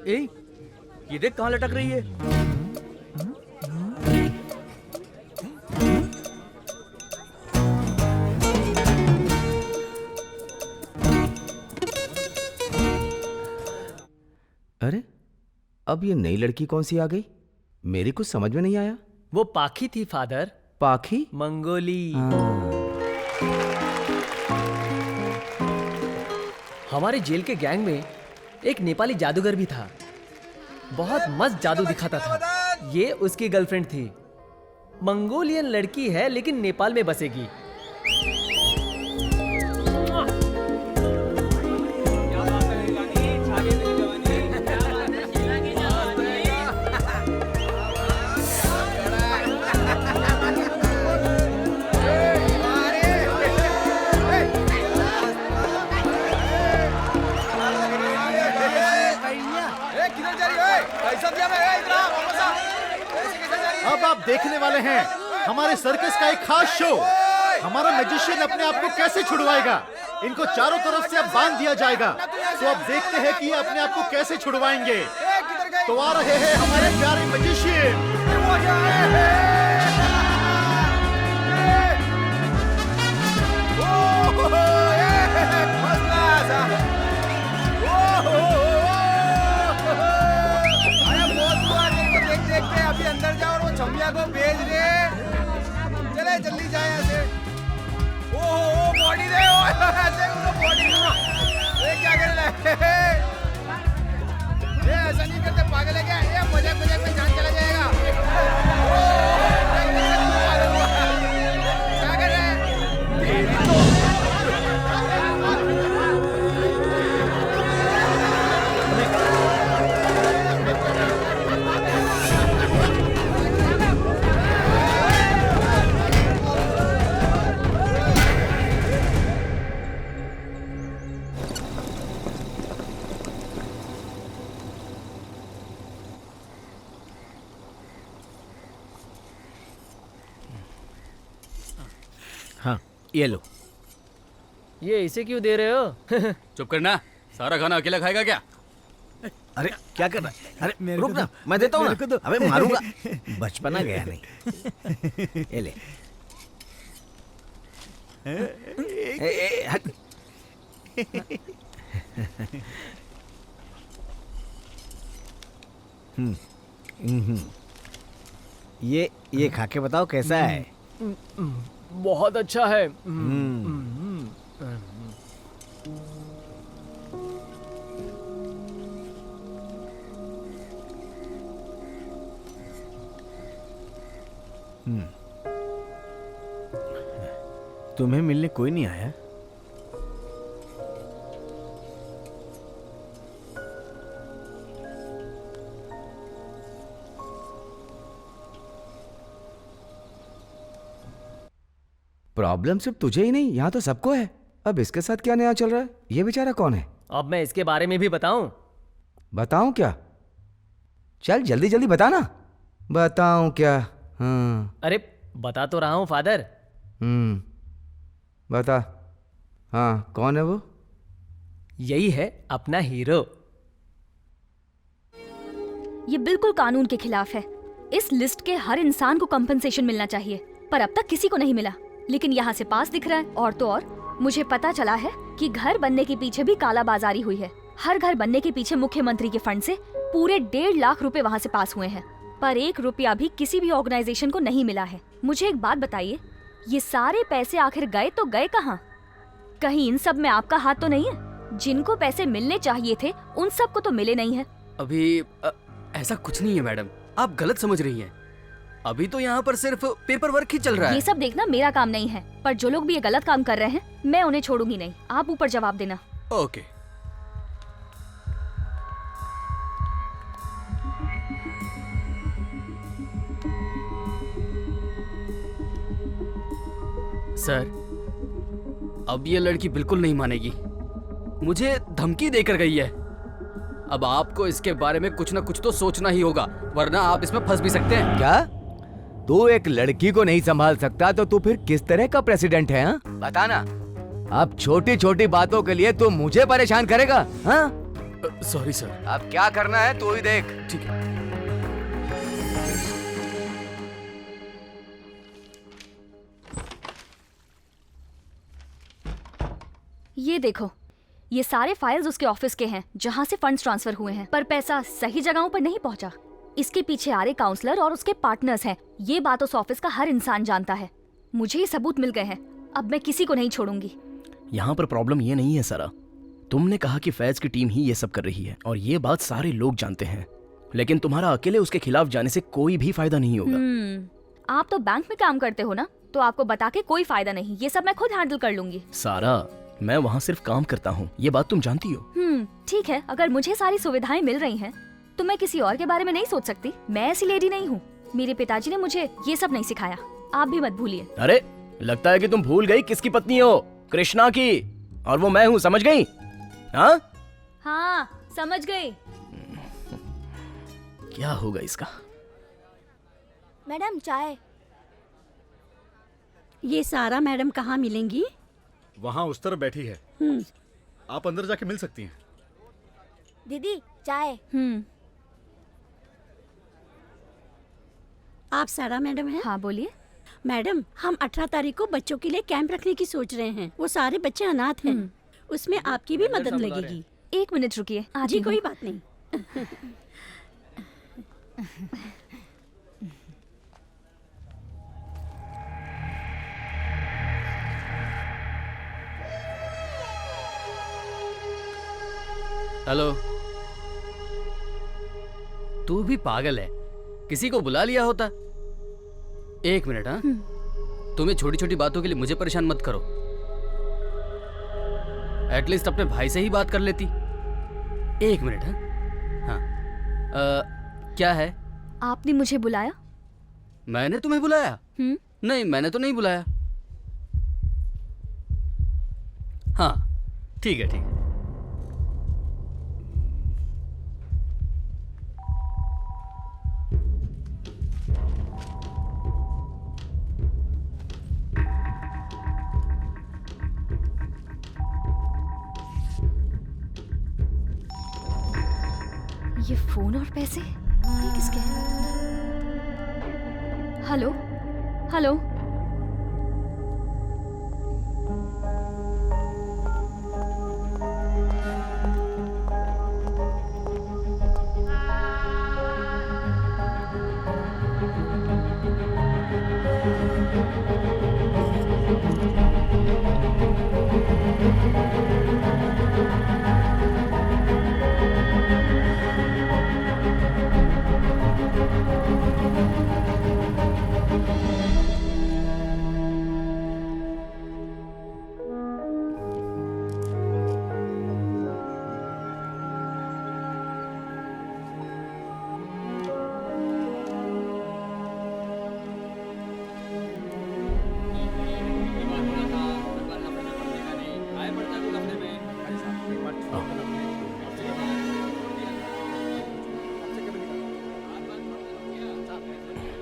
Speaker 7: ए, ये देख कहाँ लटक रही है।
Speaker 5: अरे, अब ये नई लड़की कौन सी आ गई? मेरी कुछ समझ में नहीं आया।
Speaker 6: वो पाखी थी फादर।
Speaker 5: पाखी?
Speaker 6: मंगोली। हमारे जेल के गैंग में एक नेपाली जादूगर भी था, बहुत मस्त जादू दिखाता था। ये उसकी गर्लफ्रेंड थी। मंगोलियन लड़की है लेकिन नेपाल में बसेगी।
Speaker 2: अब आप देखने वाले हैं हमारे सर्कस का एक खास शो। हमारा मैजिशियन अपने आप को कैसे छुड़वाएगा। इनको चारों तरफ से अब बांध दिया जाएगा। तो अब देखते हैं कि ये अपने आप को कैसे छुड़वाएंगे। तो आ रहे हैं हमारे प्यारे मैजिशियन।
Speaker 12: देखते अभी अंदर जाओ और वो छमिया को भेज दे। चले जल्दी जाए ऐसे। ओहो बॉडी दे, बॉडी ये क्या कर रहा है? ये ऐसा नहीं करते, पागल है क्या? ये मजाक मजाक में जान चला जाएगा। क्या कर रहे हैं?
Speaker 9: हाँ ये लो।
Speaker 6: ये इसे क्यों दे रहे हो?
Speaker 8: चुप करना, सारा खाना अकेला खाएगा क्या?
Speaker 9: अरे क्या कर रहा है? अरे रुक ना, मैं देता हूँ ना। अबे मारूंगा। बचपना गया नहीं। ये ले। हट। ये खा के बताओ कैसा है?
Speaker 6: बहुत अच्छा है।
Speaker 9: तुम्हें मिलने कोई नहीं आया?
Speaker 5: प्रॉब्लम सिर्फ तुझे ही नहीं, यहाँ तो सबको है। अब इसके साथ क्या नया चल रहा है? ये बेचारा कौन है?
Speaker 6: अब मैं इसके बारे में भी बताऊं?
Speaker 5: बताऊं क्या? चल जल्दी जल्दी बता ना। बताऊं क्या? हाँ।
Speaker 6: अरे बता तो रहा हूं फादर।
Speaker 5: बता। हाँ कौन है वो?
Speaker 6: यही है अपना हीरो।
Speaker 11: ये बिल्कुल कानून के खिलाफ है। इस लिस्ट के हर इंसान को कंपनसेशन मिलना चाहिए, पर अब तक किसी को नहीं मिला। लेकिन यहाँ से पास दिख रहा है। और तो और मुझे पता चला है कि घर बनने के पीछे भी काला बाजारी हुई है। हर घर बनने के पीछे मुख्यमंत्री के फंड से पूरे 1.5 लाख रुपए वहाँ से पास हुए हैं, पर 1 रुपया भी किसी भी ऑर्गेनाइजेशन को नहीं मिला है। मुझे एक बात बताइए, ये सारे पैसे आखिर गए तो गए कहाँ? कहीं इन सब में आपका हाथ तो नहीं है? जिनको पैसे मिलने चाहिए थे उन सबको तो मिले नहीं है।
Speaker 8: अभी ऐसा कुछ नहीं है मैडम, आप गलत समझ रही हैं। अभी तो यहाँ पर सिर्फ पेपर वर्क ही चल रहा है।
Speaker 11: ये सब देखना मेरा काम नहीं है, पर जो लोग भी ये गलत काम कर रहे हैं मैं उन्हें छोड़ूंगी नहीं। आप ऊपर जवाब देना।
Speaker 8: ओके। सर, अब ये लड़की बिल्कुल नहीं मानेगी। मुझे धमकी देकर गई है। अब आपको इसके बारे में कुछ ना कुछ तो सोचना ही होगा, वरना आप इसमें फंस भी सकते हैं।
Speaker 5: क्या तू एक लड़की को नहीं संभाल सकता तो तू फिर किस तरह का प्रेसिडेंट है? हाँ बता ना। अब छोटी छोटी बातों के लिए तू मुझे परेशान करेगा? हाँ
Speaker 8: सॉरी सर।
Speaker 5: अब क्या करना है तू ही देख।
Speaker 8: ठीक है।
Speaker 11: ये देखो, ये सारे फाइल्स उसके ऑफिस के हैं जहाँ से फंड्स ट्रांसफर हुए हैं, पर पैसा सही जगहों पर नहीं पहुँचा। इसके पीछे आ रहे काउंसलर और उसके पार्टनर्स हैं। ये बात उस ऑफिस का हर इंसान जानता है। मुझे ये सबूत मिल गए हैं, अब मैं किसी को नहीं छोड़ूंगी।
Speaker 13: यहाँ पर प्रॉब्लम ये नहीं है सरा, तुमने कहा कि फैज की टीम ही ये सब कर रही है और ये बात सारे लोग जानते हैं, लेकिन तुम्हारा अकेले उसके खिलाफ जाने से कोई भी फायदा नहीं होगा।
Speaker 11: आप तो बैंक में काम करते हो ना, तो आपको बता के कोई फायदा नहीं। ये सब मैं खुद हैंडल कर लूंगी।
Speaker 13: सारा, मैं वहाँ सिर्फ काम करता हूँ, ये बात तुम जानती हो।
Speaker 11: ठीक है, अगर मुझे सारी सुविधाएं मिल रही हैं, तो मैं किसी और के बारे में नहीं सोच सकती। मैं ऐसी लेडी नहीं हूँ। मेरे पिताजी ने मुझे ये सब नहीं सिखाया, आप भी मत भूलिए।
Speaker 13: अरे लगता है कि तुम भूल गई किसकी पत्नी हो। कृष्णा की, और वो मैं हूँ, समझ गई? हाँ
Speaker 11: हाँ समझ गई।
Speaker 13: क्या होगा इसका?
Speaker 11: मैडम चाय।
Speaker 14: ये सारा मैडम कहाँ मिलेंगी?
Speaker 2: वहाँ उस तरफ बैठी है, आप अंदर जाके मिल सकती हैं।
Speaker 11: दीदी चाय।
Speaker 14: आप सारा मैडम हैं?
Speaker 11: हाँ बोलिए।
Speaker 14: मैडम, हम 18 तारीख को बच्चों के लिए कैंप रखने की सोच रहे हैं। वो सारे बच्चे अनाथ हैं। उसमें आपकी भी मदद लगेगी।
Speaker 11: 1 मिनट रुकिए।
Speaker 14: जी कोई बात नहीं।
Speaker 8: हेलो। तू भी पागल है, किसी को बुला लिया होता। 1 मिनट। हाँ, तुम्हें छोटी छोटी बातों के लिए मुझे परेशान मत करो। एटलीस्ट अपने भाई से ही बात कर लेती। 1 मिनट। हाँ, क्या है?
Speaker 11: आपने मुझे बुलाया?
Speaker 8: मैंने तुम्हें बुलाया? नहीं, मैंने तो नहीं बुलाया। हाँ ठीक है, ठीक है।
Speaker 15: ये फोन और पैसे ये किसके हैं? Hello hello.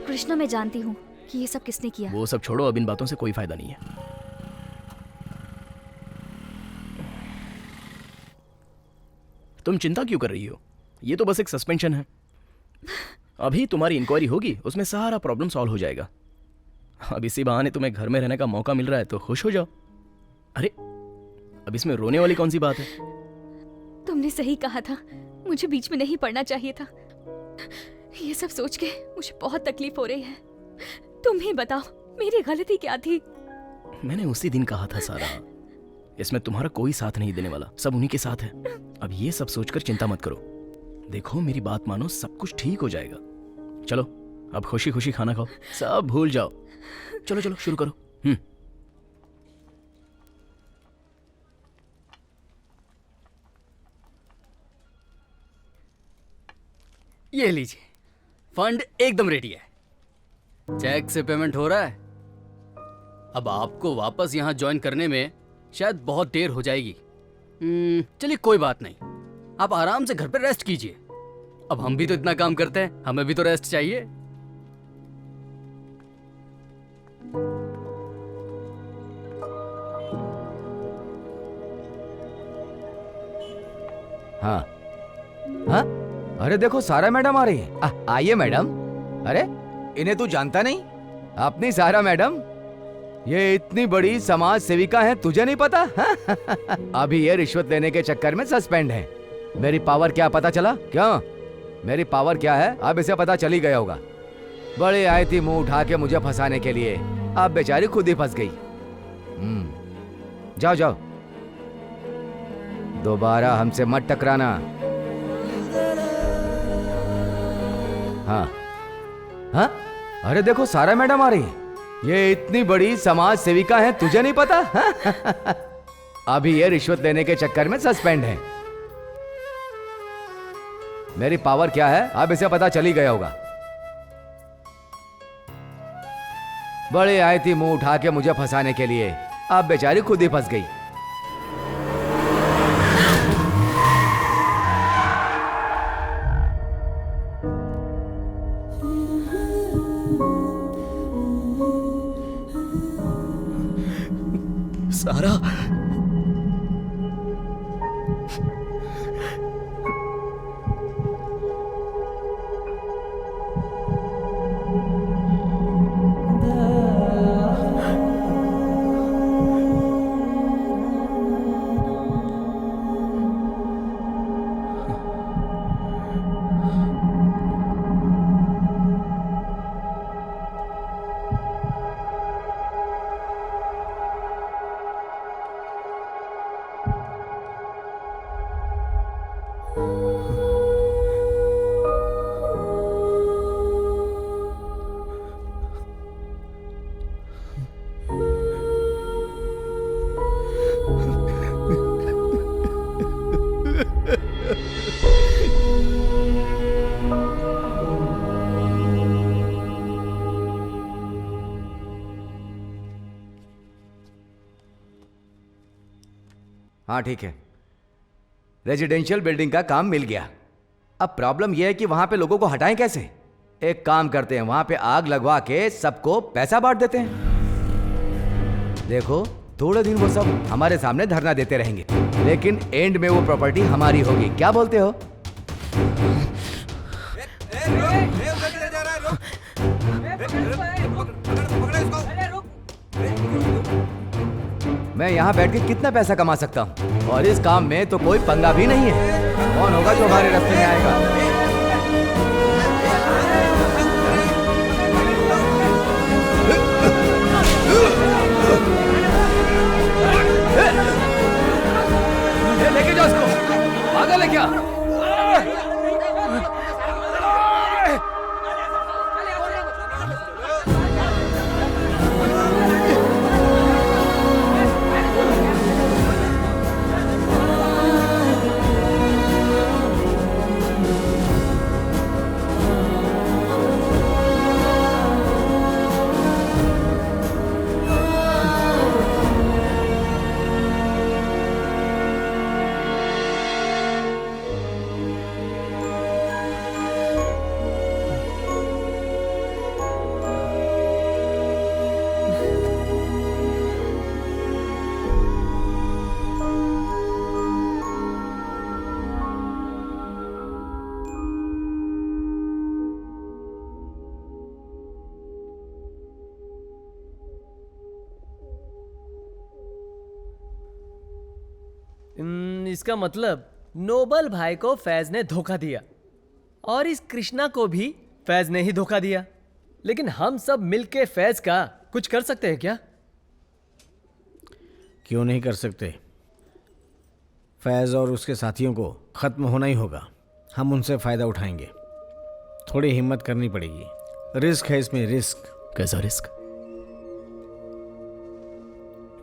Speaker 15: कृष्णा, मैं जानती हूँ कि ये सब किसने किया।
Speaker 13: वो सब छोड़ो, अब इन बातों से कोई फायदा नहीं है। तुम चिंता क्यों कर रही हो? ये तो बस एक सस्पेंशन है। अभी तुम्हारी इंक्वायरी होगी, उसमें सारा प्रॉब्लम सॉल्व हो जाएगा। अब इसी बहाने तुम्हें घर में रहने का मौका मिल रहा है तो खुश हो जाओ। अरे अब इसमें रोने वाली कौन सी बात है?
Speaker 15: तुमने सही कहा था, मुझे बीच में नहीं पड़ना चाहिए था। ये सब सोच के मुझे बहुत तकलीफ हो रही है। तुम ही बताओ मेरी गलती क्या थी?
Speaker 13: मैंने उसी दिन कहा था सारा, इसमें तुम्हारा कोई साथ नहीं देने वाला, सब उन्हीं के साथ है। अब ये सब सोचकर चिंता मत करो। देखो मेरी बात मानो, सब कुछ ठीक हो जाएगा। चलो अब खुशी खुशी खाना खाओ, सब भूल जाओ। चलो चलो शुरू करो।
Speaker 8: ये लीजिए, फंड एकदम रेडी है। चेक से पेमेंट हो रहा है। अब आपको वापस यहाँ ज्वाइन करने में शायद बहुत देर हो जाएगी। चलिए कोई बात नहीं, आप आराम से घर पे रेस्ट कीजिए। अब हम भी तो इतना काम करते हैं, हमें भी तो रेस्ट चाहिए।
Speaker 5: हाँ हाँ, अरे देखो सारा मैडम आ रही है। आइए मैडम। अरे इन्हें तू जानता नहीं? अपनी सारा मैडम, ये इतनी बड़ी समाज सेविका है, तुझे नहीं पता? अभी ये रिश्वत लेने के चक्कर में सस्पेंड है। मेरी पावर क्या पता चला? क्यों? मेरी पावर क्या है अब इसे पता चल ही गया होगा। बड़ी आई थी मुंह उठा के मुझे फंसाने के लिए, अब बेचारी खुद ही फंस गई। जाओ जाओ, दोबारा हमसे मत टकराना। हाँ हाँ, अरे देखो सारा मैडम आ रही है। ये इतनी बड़ी समाज सेविका है, तुझे नहीं पता? अभी ये रिश्वत लेने के चक्कर में सस्पेंड है। मेरी पावर क्या है अब इसे पता चल ही गया होगा। बड़ी आई थी मुंह उठा के मुझे फंसाने के लिए, अब बेचारी खुद ही फंस गई।
Speaker 13: सारा,
Speaker 5: हाँ ठीक है, रेजिडेंशियल बिल्डिंग का काम मिल गया। अब प्रॉब्लम यह है कि वहां पे लोगों को हटाएं कैसे? एक काम करते हैं, वहां पे आग लगवा के सबको पैसा बांट देते हैं। देखो थोड़े दिन वो सब हमारे सामने धरना देते रहेंगे, लेकिन एंड में वो प्रॉपर्टी हमारी होगी। क्या बोलते हो?
Speaker 12: उधर किधर जा रहा है? पकड़ इसको।
Speaker 5: मैं यहाँ बैठ के कितना पैसा कमा सकता हूँ, और इस काम में तो कोई पंगा भी नहीं है। कौन होगा जो हमारे रास्ते में आएगा? लेके जाओ इसको, पागल है क्या?
Speaker 6: इसका मतलब नोबल भाई को फैज ने धोखा दिया, और इस कृष्णा को भी फैज ने ही धोखा दिया। लेकिन हम सब मिलके फैज का कुछ कर सकते हैं क्या?
Speaker 9: क्यों नहीं कर सकते? फैज और उसके साथियों को खत्म होना ही होगा। हम उनसे फायदा उठाएंगे। थोड़ी हिम्मत करनी पड़ेगी। रिस्क है इसमें, रिस्क।
Speaker 13: कैसा रिस्क?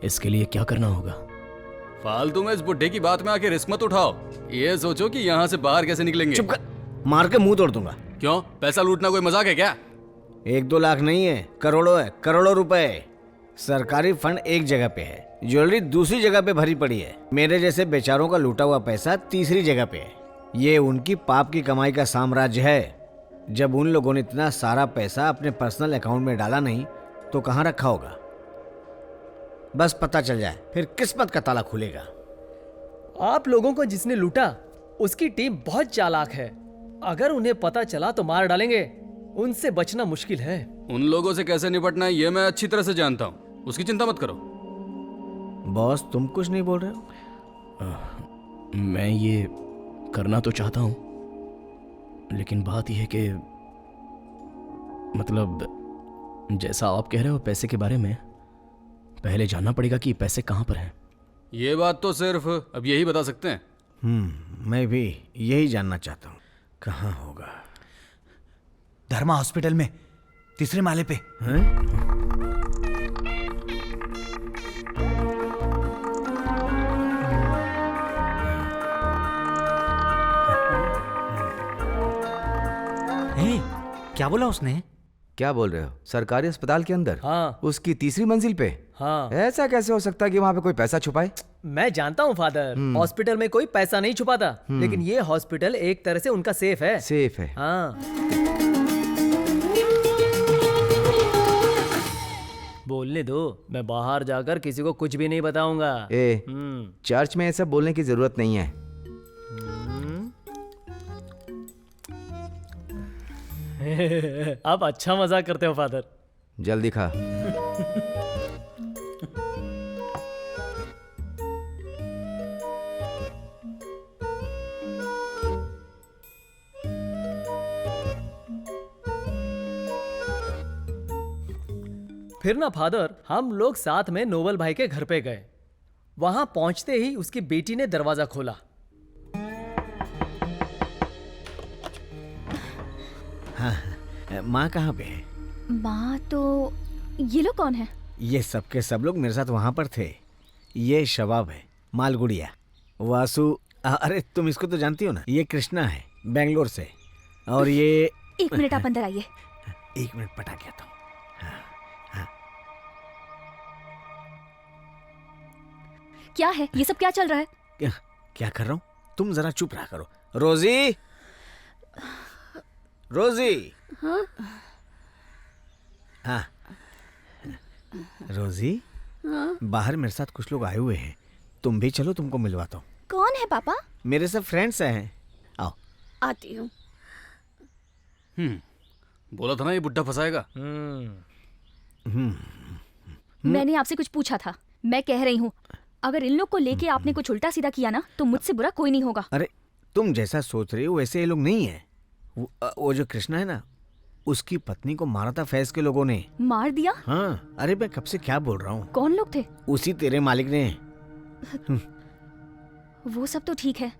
Speaker 13: इसके लिए क्या करना होगा?
Speaker 8: फालतू में इस बुड्ढे की बात में आके रिस्क मत उठाओ। ये सोचो कि यहाँ से बाहर कैसे निकलेंगे।
Speaker 9: चुप कर, मार के मुंह तोड़ दूंगा।
Speaker 8: क्यों? पैसा लूटना कोई मजाक है क्या?
Speaker 9: 1-2 लाख नहीं है, करोड़ों है, करोड़ों रुपए। सरकारी फंड एक जगह पे है, ज्वेलरी दूसरी जगह पे भरी पड़ी है। मेरे जैसे बेचारों का लूटा हुआ पैसा तीसरी जगह पे है। ये उनकी पाप की कमाई का साम्राज्य है। जब उन लोगों ने इतना सारा पैसा अपने पर्सनल अकाउंट में डाला नहीं तो कहाँ रखा होगा? बस पता चल जाए, फिर किस्मत का ताला खुलेगा।
Speaker 6: आप लोगों को जिसने लूटा उसकी टीम बहुत चालाक है। अगर उन्हें पता चला तो मार डालेंगे। उनसे बचना मुश्किल है।
Speaker 8: उन लोगों से कैसे निपटना है ये मैं अच्छी तरह से जानता हूँ, उसकी चिंता मत करो।
Speaker 9: बॉस, तुम कुछ नहीं बोल रहे हो?
Speaker 13: मैं ये करना तो चाहता हूँ, लेकिन बात यह है कि मतलब जैसा आप कह रहे हो पैसे के बारे में, पहले जानना पड़ेगा कि पैसे कहाँ पर हैं।
Speaker 8: ये बात तो सिर्फ अब यही बता सकते हैं।
Speaker 9: मैं भी यही जानना चाहता हूँ, कहाँ होगा?
Speaker 12: धर्मा हॉस्पिटल में, 3रे माले पे।
Speaker 5: क्या बोला उसने? क्या बोल रहे हो? सरकारी अस्पताल के अंदर?
Speaker 6: हाँ।
Speaker 5: उसकी 3री मंजिल पे?
Speaker 6: हाँ।
Speaker 5: ऐसा कैसे हो सकता है कि वहाँ पे कोई पैसा छुपाए?
Speaker 6: मैं जानता हूँ फादर, हॉस्पिटल में कोई पैसा नहीं छुपाता, लेकिन ये हॉस्पिटल एक तरह से उनका सेफ है।
Speaker 5: सेफ है?
Speaker 6: हाँ। बोलने दो, मैं बाहर जाकर किसी को कुछ भी नहीं बताऊंगा।
Speaker 5: चर्च में ये सब बोलने की जरूरत नहीं है।
Speaker 6: आप अच्छा मजाक करते हो फादर।
Speaker 5: जल्दी खा।
Speaker 6: फिर ना फादर, हम लोग साथ में नोबल भाई के घर पे गए। वहां पहुंचते ही उसकी बेटी ने दरवाजा खोला।
Speaker 9: हाँ, माँ कहाँ पे है?
Speaker 15: माँ तो, ये लोग कौन है?
Speaker 9: ये सब के सब लोग मेरे साथ वहां पर थे। ये शबाब है, मालगुड़िया, वासु। अरे तुम इसको तो जानती हो ना, ये कृष्णा है बेंगलोर से। और ये
Speaker 15: 1 मिनट, आप अंदर आइए।
Speaker 9: 1 मिनट, पटा क्या था?
Speaker 15: क्या है ये सब? क्या चल रहा है?
Speaker 9: क्या कर रहा हूँ? तुम जरा चुप रहा करो। रोजी, रोजी।
Speaker 14: हाँ?
Speaker 9: हाँ रोजी,
Speaker 14: हाँ?
Speaker 9: बाहर मेरे साथ कुछ लोग आए हुए हैं, तुम भी चलो, तुमको मिलवाता हूँ।
Speaker 11: कौन है पापा?
Speaker 9: मेरे सब फ्रेंड्स हैं, आओ।
Speaker 14: आती हूँ।
Speaker 8: बोला था ना ये बुड्ढा फंसाएगा।
Speaker 15: मैंने आपसे कुछ पूछा था, मैं कह रही हूँ अगर इन लोग को लेके आपने कुछ उल्टा सीधा किया ना तो मुझसे बुरा कोई नहीं होगा।
Speaker 9: अरे तुम जैसा सोच रही हो वैसे ये लोग नहीं है। वो जो कृष्णा है ना, उसकी पत्नी को मारा था फैज के लोगों ने।
Speaker 15: मार दिया?
Speaker 9: हाँ, अरे मैं कब से क्या बोल रहा हूँ।
Speaker 15: कौन लोग थे?
Speaker 9: उसी तेरे मालिक ने।
Speaker 15: वो सब तो ठीक है,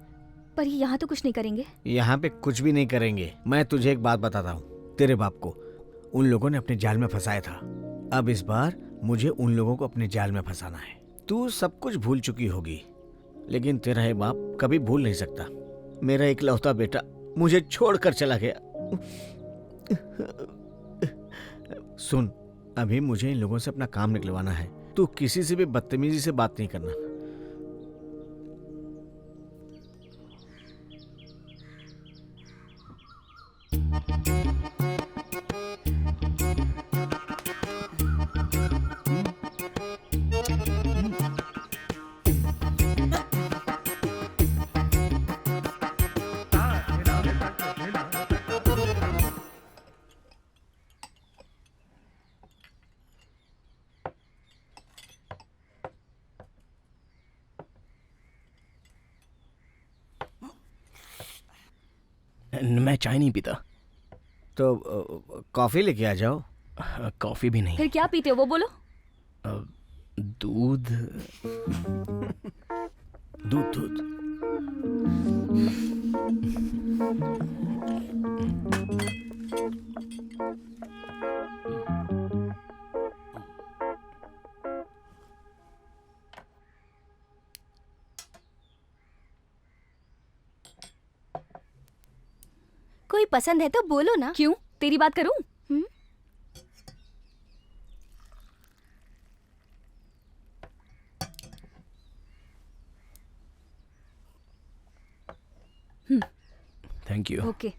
Speaker 15: पर ये यहाँ तो कुछ नहीं करेंगे।
Speaker 9: यहाँ पे कुछ भी नहीं करेंगे। मैं तुझे एक बात बताता हूँ, तेरे बाप को उन लोगों ने अपने जाल में फंसाया था। अब इस बार मुझे उन लोगों को अपने जाल में फंसाना है। तू सब कुछ भूल चुकी होगी, लेकिन तेरा ये बाप कभी भूल नहीं सकता। मेरा इकलौता बेटा मुझे छोड़कर चला गया। सुन, अभी मुझे इन लोगों से अपना काम निकलवाना है। तू किसी से भी बदतमीजी से बात नहीं करना।
Speaker 13: मैं चाय नहीं पीता।
Speaker 9: तो कॉफी लेके आ जाओ।
Speaker 13: कॉफी भी नहीं।
Speaker 15: फिर क्या पीते हो वो बोलो।
Speaker 13: दूध।
Speaker 9: दूध दूध।
Speaker 11: कोई पसंद है तो बोलो ना।
Speaker 15: क्यों, तेरी बात करूं?
Speaker 13: Thank you.
Speaker 15: ओके।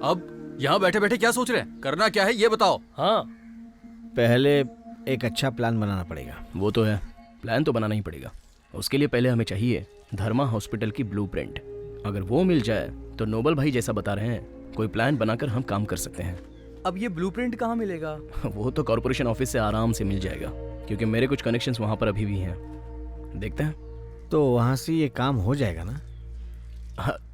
Speaker 8: अब यहाँ बैठे बैठे क्या सोच रहे हैं? करना क्या है ये बताओ।
Speaker 6: हाँ,
Speaker 9: पहले एक अच्छा प्लान बनाना पड़ेगा।
Speaker 13: वो तो है, प्लान तो बनाना ही पड़ेगा। उसके लिए पहले हमें चाहिए धर्मा हॉस्पिटल की ब्लूप्रिंट। अगर वो मिल जाए तो नोबल भाई जैसा बता रहे हैं, कोई प्लान बनाकर हम काम कर सकते हैं।
Speaker 7: अब ये ब्लूप्रिंट कहाँ मिलेगा?
Speaker 13: वो तो कॉर्पोरेशन ऑफिस से आराम से मिल जाएगा, क्योंकि मेरे कुछ कनेक्शंस वहाँ पर अभी भी हैं। देखते हैं।
Speaker 9: तो वहाँ से ये काम हो जाएगा ना?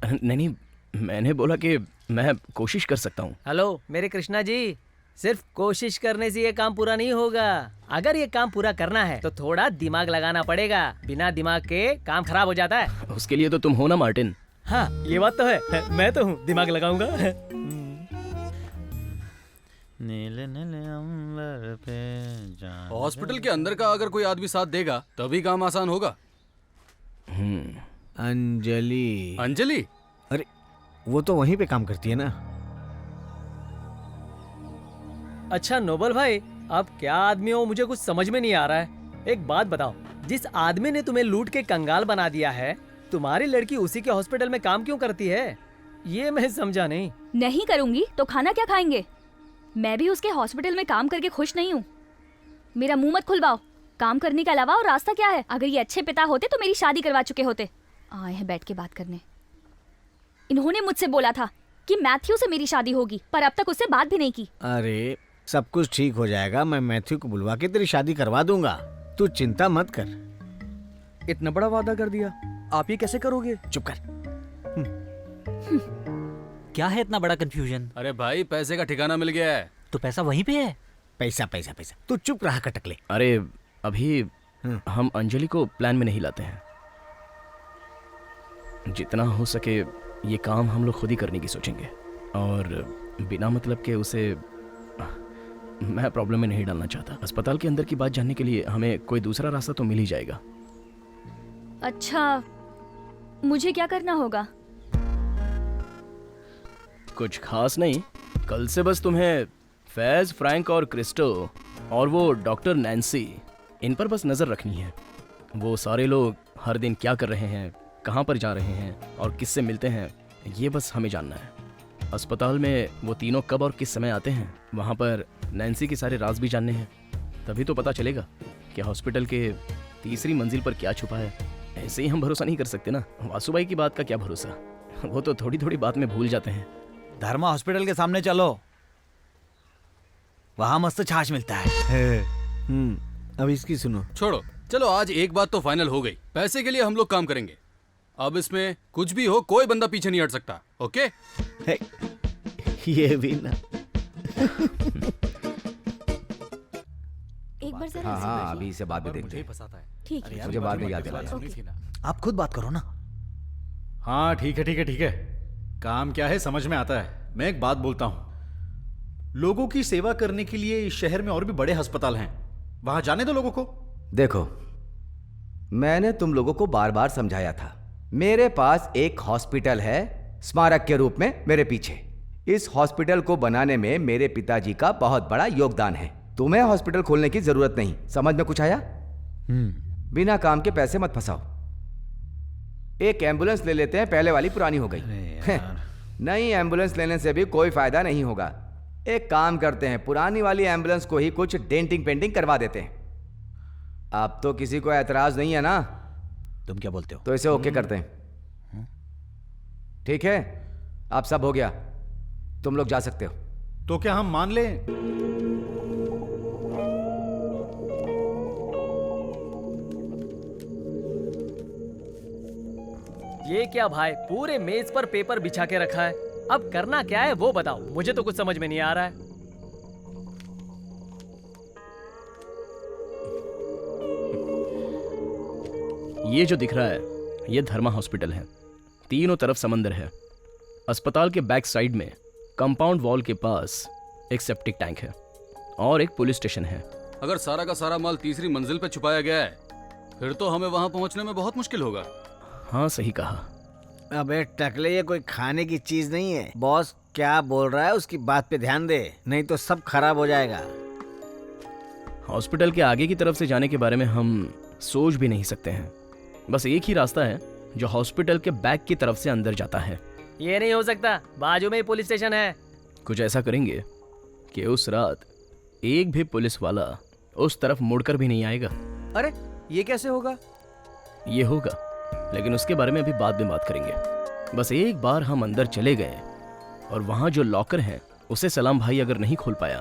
Speaker 13: नहीं, मैंने बोला कि मैं कोशिश कर सकता हूँ।
Speaker 6: हेलो मेरे कृष्णा जी, सिर्फ कोशिश करने से ये काम पूरा नहीं होगा। अगर ये काम पूरा करना है तो थोड़ा दिमाग लगाना पड़ेगा। बिना दिमाग के काम खराब हो जाता है।
Speaker 13: उसके लिए तो तुम हो ना मार्टिन।
Speaker 6: हाँ, ये बात तो है। मैं तो हूँ, दिमाग लगाऊंगा।
Speaker 12: नीले नीले अंबर पे जान।
Speaker 8: हॉस्पिटल के अंदर का अगर कोई आदमी साथ देगा तभी काम आसान होगा।
Speaker 9: अंजलि।
Speaker 8: अंजलि?
Speaker 9: अरे वो तो वहीं पे काम करती है ना।
Speaker 6: अच्छा नोबल भाई, आप क्या आदमी हो मुझे कुछ समझ में नहीं आ रहा है। एक बात बताओ, जिस आदमी ने तुम्हें लूट के कंगाल बना दिया है, तुम्हारी लड़की उसी के हॉस्पिटल में काम क्यों करती है? ये मैं समझा नहीं।
Speaker 15: नहीं करूंगी तो खाना क्या खाएंगे? मैं भी उसके हॉस्पिटल में काम करके खुश नहीं हूँ। मेरा मुंह मत खुलवाओ। काम करने के अलावा और रास्ता क्या है? अगर ये अच्छे पिता होते तो मेरी शादी करवा चुके होते। आए हैं बैठ के बात करने। इन्होंने मुझसे बोला था कि मैथ्यू से मेरी शादी होगी, पर अब तक उससे बात भी नहीं की।
Speaker 9: अरे सब कुछ ठीक हो जाएगा। मैं मैथ्यू को बुलवा के तेरी शादी करवा दूंगा। तू चिंता मत कर।
Speaker 7: इतना बड़ा वादा कर दिया, आप ये कैसे करोगे?
Speaker 9: चुप कर।
Speaker 10: क्या है इतना बड़ा कंफ्यूजन?
Speaker 8: अरे भाई, पैसे का ठिकाना मिल गया है।
Speaker 10: तो पैसा वहीं पे है।
Speaker 9: पैसा पैसा पैसा, तू चुप रहा कटकले।
Speaker 13: अरे अभी हम अंजलि को प्लान में नहीं लाते हैं। जितना हो सके ये काम हम लोग खुद ही करने की सोचेंगे, और बिना मतलब के उसे मैं प्रॉब्लम में नहीं डालना चाहता। अस्पताल के अंदर की बात जानने के लिए हमें कोई दूसरा रास्ता तो मिल ही जाएगा।
Speaker 15: अच्छा, मुझे क्या करना होगा?
Speaker 13: कुछ खास नहीं, कल से बस तुम्हें फैज, फ्रैंक और क्रिस्टो और वो डॉक्टर नैन्सी, इन पर बस नज़र रखनी है। वो सारे लोग हर दिन क्या कर रहे हैं, कहाँ पर जा रहे हैं और किससे मिलते हैं, ये बस हमें जानना है। अस्पताल में वो तीनों कब और किस समय आते हैं, वहाँ पर नैन्सी के सारे राज भी जानने हैं। तभी तो पता चलेगा कि हॉस्पिटल के तीसरी मंजिल पर क्या छुपा है। ऐसे ही हम भरोसा नहीं कर सकते ना। वासुबाई की बात का क्या भरोसा, वो तो थोड़ी थोड़ी बात में भूल जाते हैं।
Speaker 3: धर्मा हॉस्पिटल के सामने चलो, वहां मस्त छाछ मिलता है।
Speaker 9: अब इसकी सुनो।
Speaker 8: छोड़ो, चलो आज एक बात तो फाइनल हो गई। पैसे के लिए हम लोग काम करेंगे। अब इसमें कुछ भी हो, कोई बंदा पीछे नहीं हट सकता। ओके?
Speaker 9: ये भी ना।
Speaker 11: एक बार जरा
Speaker 5: हाँ हाँ, अभी इसे बाद में देखते हैं।
Speaker 11: ठीक है।
Speaker 5: मुझे बाद में याद दिलाना।
Speaker 3: आप खुद बात करो ना।
Speaker 2: हाँ ठीक है ठीक है ठीक है, काम क्या है समझ में आता है। मैं एक बात बोलता हूं, लोगों की सेवा करने के लिए इस शहर में और भी बड़े अस्पताल हैं, वहां जाने दो लोगों को।
Speaker 5: देखो, मैंने तुम लोगों को बार बार समझाया था, मेरे पास एक हॉस्पिटल है स्मारक के रूप में मेरे पीछे। इस हॉस्पिटल को बनाने में मेरे पिताजी का बहुत बड़ा योगदान है। तुम्हें हॉस्पिटल खोलने की जरूरत नहीं। समझ में कुछ आया? बिना काम के पैसे मत फंसाओ। एक एम्बुलेंस ले लेते हैं, पहले वाली पुरानी हो गई। नई एम्बुलेंस लेने से भी कोई फायदा नहीं होगा। एक काम करते हैं, पुरानी वाली एम्बुलेंस को ही कुछ डेंटिंग पेंटिंग करवा देते हैं। अब तो किसी को ऐतराज नहीं है ना?
Speaker 3: तुम क्या बोलते हो?
Speaker 5: तो इसे ओके करते हैं। ठीक है, अब सब हो गया, तुम लोग जा सकते हो।
Speaker 2: तो क्या हम मान लें?
Speaker 6: ये क्या भाई, पूरे मेज पर पेपर बिछा के रखा है। अब करना क्या है वो बताओ, मुझे तो कुछ समझ में नहीं आ रहा है।
Speaker 13: ये जो दिख रहा है, ये धर्मा हॉस्पिटल है। तीनों तरफ समंदर है। अस्पताल के बैक साइड में कंपाउंड वॉल के पास एक सेप्टिक टैंक है और एक पुलिस स्टेशन है।
Speaker 8: अगर सारा का सारा माल तीसरी मंजिल पे छुपाया गया है, फिर तो हमें वहां पहुंचने में बहुत मुश्किल होगा।
Speaker 13: हाँ सही कहा।
Speaker 9: अबे टकले, ये कोई खाने की चीज नहीं है। बॉस क्या बोल रहा है उसकी बात पे ध्यान दे, नहीं तो सब खराब हो जाएगा।
Speaker 13: हॉस्पिटल के आगे की तरफ से जाने के बारे में हम सोच भी नहीं सकते हैं। बस एक ही रास्ता है जो हॉस्पिटल के बैक की तरफ से अंदर जाता है।
Speaker 6: ये नहीं हो सकता, बाजू में ही पुलिस स्टेशन है।
Speaker 13: कुछ ऐसा करेंगे कि उस रात एक भी पुलिस वाला उस तरफ मुड़कर भी नहीं आएगा।
Speaker 7: अरे ये कैसे होगा?
Speaker 13: ये होगा, लेकिन उसके बारे में अभी बाद में बात करेंगे। बस एक बार हम अंदर चले गए और वहां जो लॉकर है उसे सलाम भाई अगर नहीं खोल पाया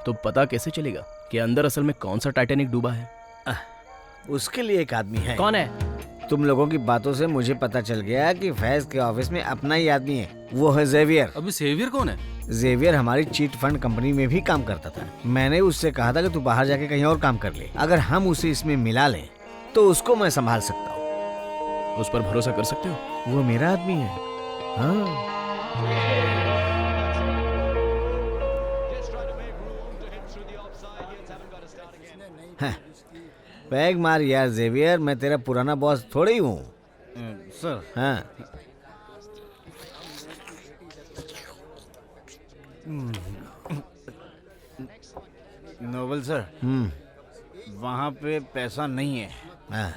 Speaker 13: तो पता कैसे चलेगा कि अंदर असल में कौन सा टाइटैनिक डूबा है?
Speaker 9: उसके लिए एक आदमी है।
Speaker 6: कौन है?
Speaker 9: तुम लोगों की बातों से मुझे पता चल गया कि फैज के ऑफिस में अपना ही आदमी है, वो है जेवियर।
Speaker 8: अभी जेवियर कौन है?
Speaker 9: जेवियर हमारी चीट फंड कंपनी में भी काम करता था। मैंने उससे कहा था कि तू बाहर जाके कहीं और काम कर ले। अगर हम उसे इसमें मिला लें तो उसको मैं संभाल सकता हूँ।
Speaker 13: उस पर भरोसा कर सकते हो?
Speaker 9: वो मेरा आदमी है। हाँ। पैग मार यार जेवियर, मैं तेरा पुराना बॉस थोड़ी ही हूँ।
Speaker 2: सर।
Speaker 9: हाँ।
Speaker 2: नोबल सर, वहाँ पे पैसा नहीं है।
Speaker 9: हाँ।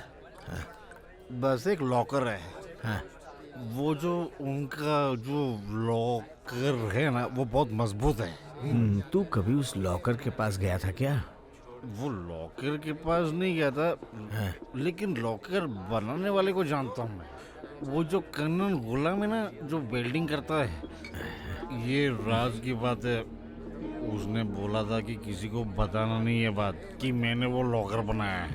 Speaker 2: बस एक लॉकर है।
Speaker 9: हाँ।
Speaker 2: वो जो उनका जो लॉकर है ना, वो बहुत मजबूत है।
Speaker 9: तू कभी उस लॉकर के पास गया था क्या?
Speaker 2: वो लॉकर के पास नहीं गया था।
Speaker 9: हाँ।
Speaker 2: लेकिन लॉकर बनाने वाले को जानता हूँ मैं। वो जो कन्नन गुलाम है ना, जो वेल्डिंग करता है। ये राज की बात है, उसने बोला था कि किसी को बताना नहीं है बात कि मैंने वो लॉकर बनाया है।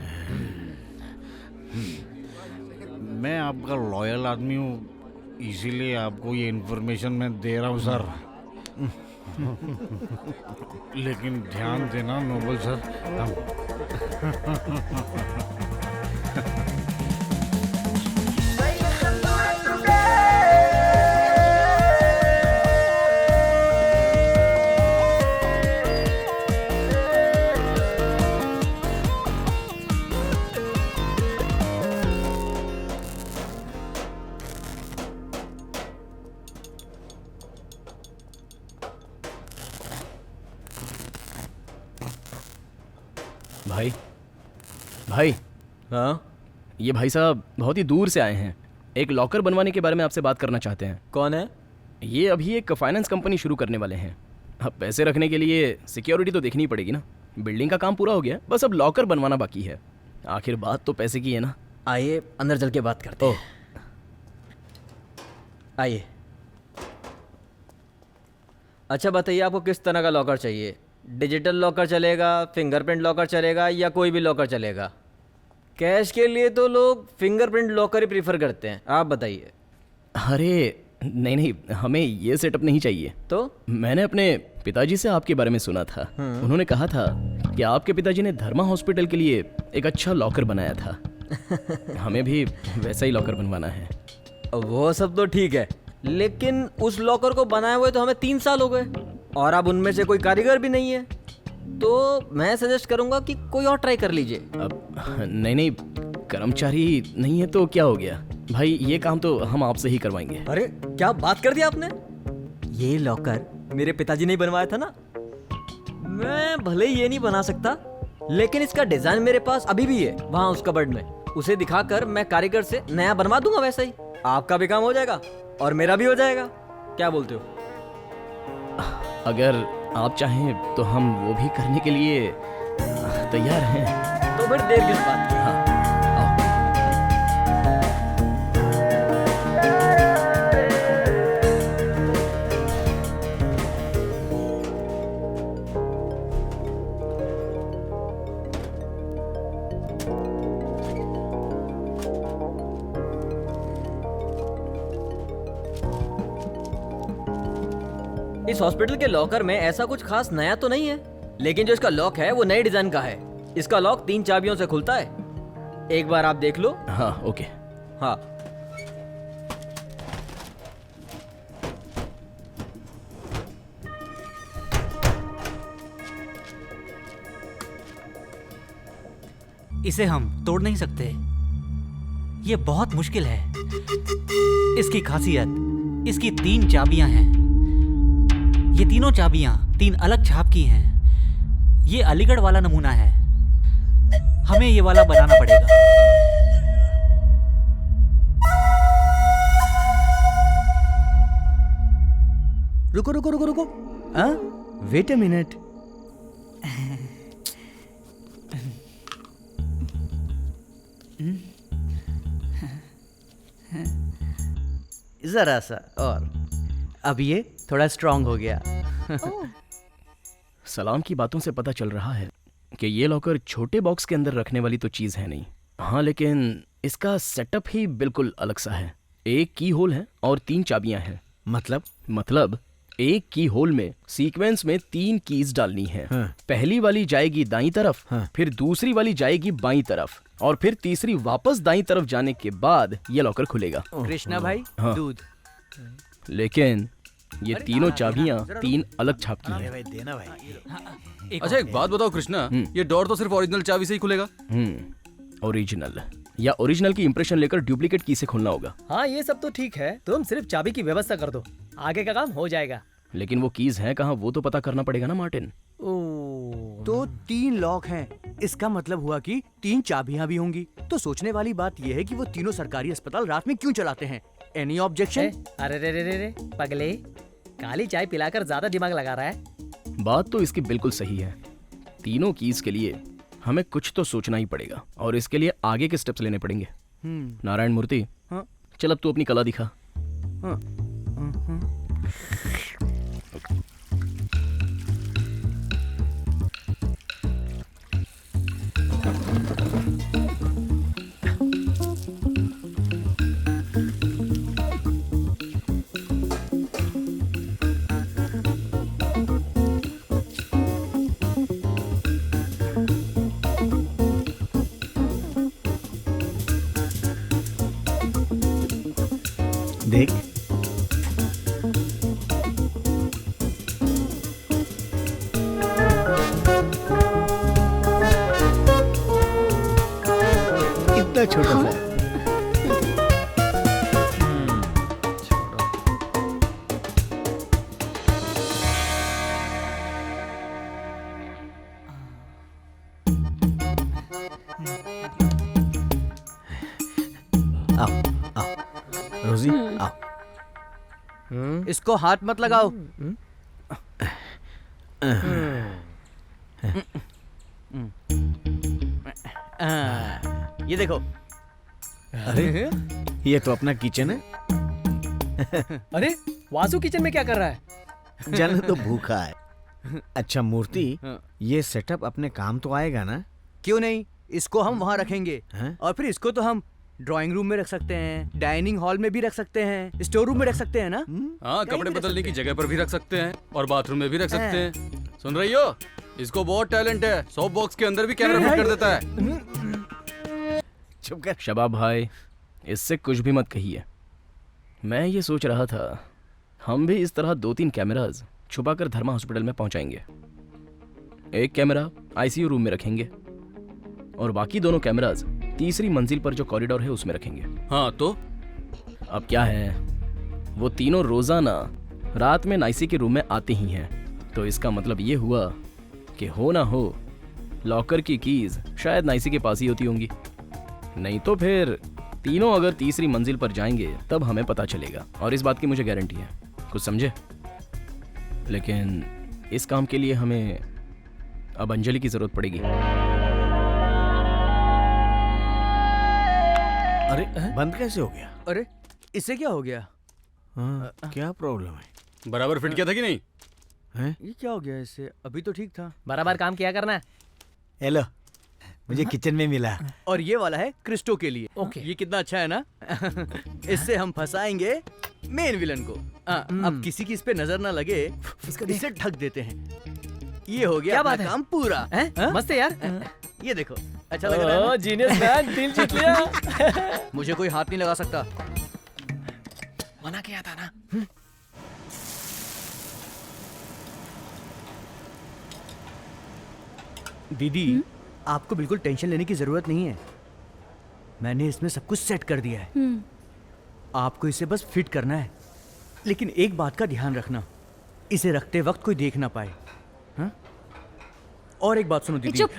Speaker 2: मैं आपका लॉयल आदमी हूँ, इसीलिए आपको ये इन्फॉर्मेशन मैं दे रहा हूँ सर। लेकिन ध्यान देना नोबल सर।
Speaker 13: भाई भाई
Speaker 6: हाँ
Speaker 13: ये भाई साहब बहुत ही दूर से आए हैं, एक लॉकर बनवाने के बारे में आपसे बात करना चाहते हैं।
Speaker 6: कौन है?
Speaker 13: ये अभी एक फाइनेंस कंपनी शुरू करने वाले हैं। अब पैसे रखने के लिए सिक्योरिटी तो देखनी पड़ेगी ना। बिल्डिंग का काम पूरा हो गया, बस अब लॉकर बनवाना बाकी है। आखिर बात तो पैसे की है ना।
Speaker 6: आइए अंदर चल के बात करते हैं। आइए। अच्छा बताइए, आपको किस तरह का लॉकर चाहिए? डिजिटल लॉकर चलेगा, फिंगरप्रिंट लॉकर चलेगा, या कोई भी लॉकर चलेगा? कैश के लिए तो लोग फिंगरप्रिंट लॉकर ही प्रीफर करते हैं, आप बताइए।
Speaker 13: अरे नहीं नहीं, हमें ये सेटअप नहीं चाहिए।
Speaker 6: तो
Speaker 13: मैंने अपने पिताजी से आपके बारे में सुना था। उन्होंने कहा था कि आपके पिताजी ने धर्मा हॉस्पिटल के लिए एक अच्छा लॉकर बनाया था। हमें भी वैसा ही लॉकर बनवाना है।
Speaker 6: वो सब तो ठीक है, लेकिन उस लॉकर को बनाए हुए तो हमें 3 साल हो गए और अब उनमें से कोई कारीगर भी नहीं है। तो मैं सजेस्ट करूंगा कि कोई और ट्राई कर लीजिए।
Speaker 13: अब नहीं, कर्मचारी नहीं है तो क्या हो गया भाई, ये काम तो हम आपसे ही करवाएंगे।
Speaker 6: अरे क्या बात कर दी आपने! ये लॉकर मेरे पिताजी ने बनवाया था ना। मैं भले ही ये नहीं बना सकता, लेकिन इसका डिजाइन मेरे पास अभी भी है वहाँ उस कबर्ड में। उसे दिखाकर मैं कारीगर से नया बनवा दूंगा वैसा ही। आपका भी काम हो जाएगा और मेरा भी हो जाएगा। क्या बोलते हो?
Speaker 13: अगर आप चाहें तो हम वो भी करने के लिए तैयार हैं।
Speaker 6: तो फिर देर किस बात की?
Speaker 13: हाँ,
Speaker 6: इस हॉस्पिटल के लॉकर में ऐसा कुछ खास नया तो नहीं है, लेकिन जो इसका लॉक है वो नए डिजाइन का है। इसका लॉक 3 चाबियों से खुलता है। एक बार आप देख लो।
Speaker 13: हाँ ओके।
Speaker 6: हाँ
Speaker 10: इसे हम तोड़ नहीं सकते, ये बहुत मुश्किल है। इसकी खासियत, इसकी 3 चाबियां हैं। ये तीनों चाबियां 3 अलग छाप की हैं। ये अलीगढ़ वाला नमूना है, हमें ये वाला बनाना पड़ेगा।
Speaker 7: रुको रुको रुको रुको, वेट अ मिनट। जरा सा और, अब ये थोड़ा स्ट्रांग हो गया।
Speaker 13: सलाम की बातों से पता चल रहा है कि ये लॉकर छोटे बॉक्स के अंदर रखने वाली तो चीज है नहीं। हाँ लेकिन इसका सेटअप ही बिल्कुल अलग सा है। एक की होल है और 3 चाबियां हैं। मतलब एक की होल में सीक्वेंस में 3 कीज डालनी है।
Speaker 9: हाँ।
Speaker 13: पहली वाली जाएगी दाईं तरफ,
Speaker 9: हाँ।
Speaker 13: फिर दूसरी वाली जाएगी बाईं तरफ, और फिर तीसरी वापस दाईं तरफ जाने के बाद ये लॉकर खुलेगा।
Speaker 7: कृष्णा भाई,
Speaker 13: हाँ।
Speaker 7: दूध।
Speaker 13: लेकिन ये तीनों चाबियां 3 अलग छाप की हैं।
Speaker 2: भाई देना भाई।
Speaker 8: अच्छा एक बात बताओ कृष्णा, ये डोर तो सिर्फ ओरिजिनल चाबी से ही खुलेगा?
Speaker 13: ओरिजिनल या ओरिजिनल की इंप्रेशन लेकर डुप्लीकेट की से खोलना होगा।
Speaker 6: हाँ ये सब तो ठीक है, तुम सिर्फ चाबी की व्यवस्था कर दो, आगे का काम हो जाएगा।
Speaker 13: लेकिन वो कीज हैं कहाँ, वो तो पता करना पड़ेगा ना मार्टिन।
Speaker 7: तो 3 लॉक हैं, इसका मतलब हुआ कि 3 चाबियां भी होंगी। तो सोचने वाली बात यह है कि वो तीनों सरकारी अस्पताल रात में क्यों चलाते हैं? Any objection?
Speaker 6: अरे रे रे रे रे पगले, काली चाय पिलाकर ज्यादा दिमाग लगा रहा है।
Speaker 13: बात तो इसकी बिल्कुल सही है। तीनों कीज के लिए हमें कुछ तो सोचना ही पड़ेगा और इसके लिए आगे के स्टेप्स लेने पड़ेंगे। नारायण मूर्ति,
Speaker 7: हाँ?
Speaker 13: चल अब तू अपनी कला दिखा।
Speaker 7: हाँ।
Speaker 9: देख, इतना छोटा सा। रोजी आओ।
Speaker 7: इसको हाथ मत लगाओ। ये देखो।
Speaker 9: अरे ये तो अपना किचन है।
Speaker 6: अरे वासु किचन में क्या कर रहा है?
Speaker 9: जन तो भूखा है। अच्छा मूर्ति, ये सेटअप अपने काम तो आएगा ना?
Speaker 7: क्यों नहीं, इसको हम वहाँ रखेंगे। और फिर इसको तो हम ड्राइंग रूम में रख सकते हैं, डाइनिंग हॉल में भी रख सकते हैं, स्टोर रूम में रख सकते हैं ना?
Speaker 8: हाँ, कपड़े बदलने की जगह पर भी रख सकते हैं और बाथरूम में भी रख सकते हैं। सुन रही हो? इसको बहुत टैलेंट है, सोप बॉक्स के अंदर भी कैमरा फिट कर देता है।
Speaker 9: चुप कर।
Speaker 13: शबाब भाई, इससे कुछ भी मत कहिए। मैं ये सोच रहा था हम भी इस तरह 2-3 कैमराज छुपाकर धर्मा हॉस्पिटल में पहुंचाएंगे। एक कैमरा आईसीयू रूम में रखेंगे और बाकी दोनों कैमराज तीसरी मंजिल पर जो कॉरिडोर है उसमें रखेंगे।
Speaker 8: हाँ तो
Speaker 13: अब क्या है, वो तीनों रोजाना रात में नाइसी के रूम में आते ही हैं, तो इसका मतलब ये हुआ कि हो ना हो लॉकर की कीज शायद नाइसी के पास ही होती होंगी। नहीं तो फिर तीनों अगर तीसरी मंजिल पर जाएंगे तब हमें पता चलेगा, और इस बात की मुझे गारंटी है। कुछ समझे? लेकिन इस काम के लिए हमें अब अंजलि की जरूरत पड़ेगी।
Speaker 9: अरे बंद कैसे हो गया?
Speaker 7: अरे इससे क्या हो गया?
Speaker 9: हाँ, क्या प्रॉब्लम है?
Speaker 8: बराबर फिट किया था कि नहीं?
Speaker 9: हैं?
Speaker 7: ये क्या हो गया इससे? अभी तो ठीक था।
Speaker 6: बराबर काम किया करना।
Speaker 9: हेलो, मुझे किचन में मिला।
Speaker 7: और ये वाला है क्रिस्टो के लिए।
Speaker 6: ओके।
Speaker 7: ये कितना अच्छा है ना? इससे हम फंसाएंगे मेन विलन को। अब किसी की इस पे नजर ना लगे, इसे ढक देते हैं। ये हो गया
Speaker 6: क्या
Speaker 7: अपना
Speaker 6: बात है?
Speaker 7: काम पूरा।
Speaker 6: मस्त है यार।
Speaker 7: ये देखो, अच्छा लग रहा है ना?
Speaker 6: जीनियस मैन, दिल जीत लिया।
Speaker 7: मुझे कोई हाथ नहीं लगा सकता।
Speaker 6: मना किया था ना।
Speaker 7: दीदी, आपको बिल्कुल टेंशन लेने की जरूरत नहीं है। मैंने इसमें सब कुछ सेट कर दिया है। आपको इसे बस फिट करना है। लेकिन एक बात का ध्यान रखना, इसे रखते वक्त कोई देख ना पाए। हाँ? और एक बात सुनो दीदी।
Speaker 15: चुप।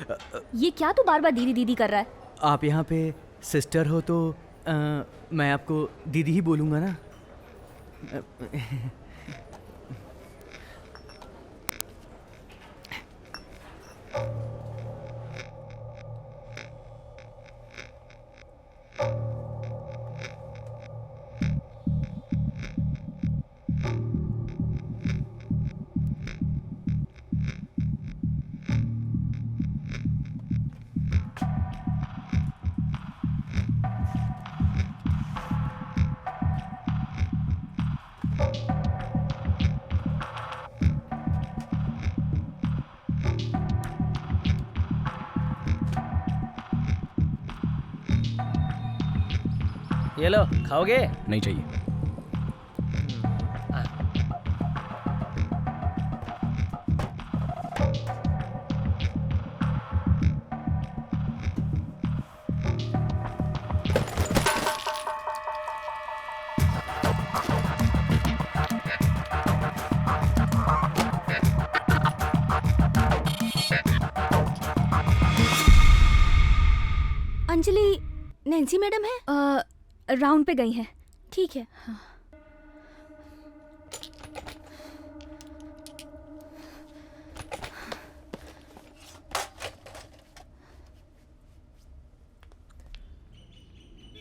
Speaker 15: ये क्या तू बार बार दीदी दीदी कर रहा है?
Speaker 7: आप यहाँ पे सिस्टर हो तो मैं आपको दीदी ही बोलूँगा ना।
Speaker 6: ये लो, खाओगे?
Speaker 13: नहीं चाहिए।
Speaker 11: अंजलि, नैन्सी मैडम है?
Speaker 15: राउंड पे गई है।
Speaker 11: ठीक है।
Speaker 15: हाँ।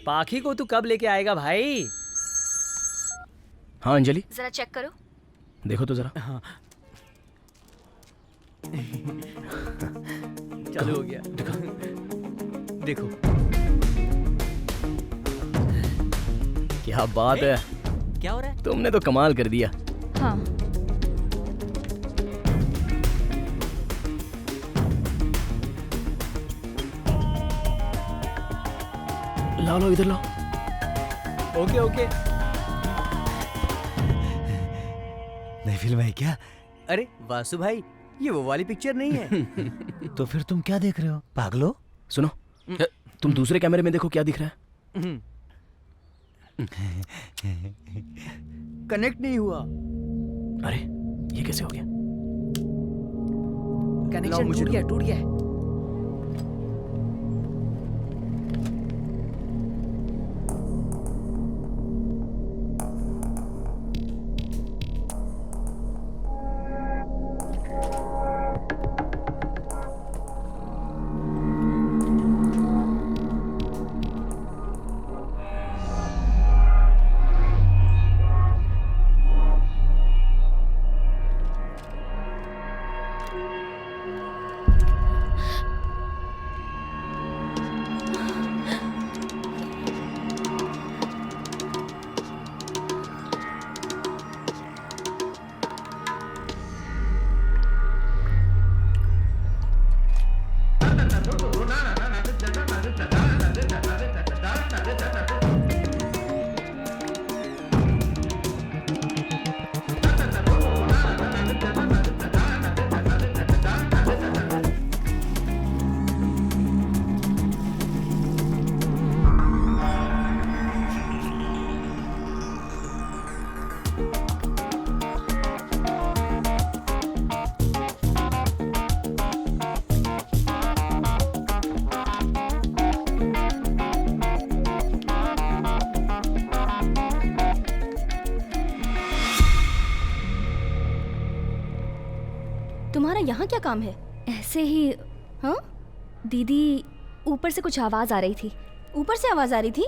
Speaker 6: पाखी को तू कब लेके आएगा भाई?
Speaker 13: हाँ अंजलि,
Speaker 15: जरा चेक करो।
Speaker 13: देखो तो जरा।
Speaker 7: हाँ। चालू हो गया। देखो
Speaker 13: क्या बात है,
Speaker 10: क्या हो रहा है?
Speaker 13: तुमने तो कमाल कर दिया।
Speaker 15: हाँ।
Speaker 13: लाओ लाओ, इधर लाओ।
Speaker 6: Okay okay.
Speaker 9: नई फिल्म है क्या?
Speaker 7: अरे वासु भाई, ये वो वाली पिक्चर नहीं है।
Speaker 9: तो फिर तुम क्या देख रहे हो पागलो?
Speaker 13: सुनो, तुम दूसरे कैमरे में देखो क्या दिख रहा है।
Speaker 7: कनेक्ट नहीं हुआ।
Speaker 13: अरे ये कैसे हो गया?
Speaker 6: कनेक्शन टूट गया, टूट गया।
Speaker 11: तुम्हारा यहाँ क्या काम है?
Speaker 15: ऐसे ही।
Speaker 11: हाँ?
Speaker 15: दीदी, ऊपर से कुछ आवाज आ रही थी।
Speaker 11: ऊपर से आवाज आ रही थी?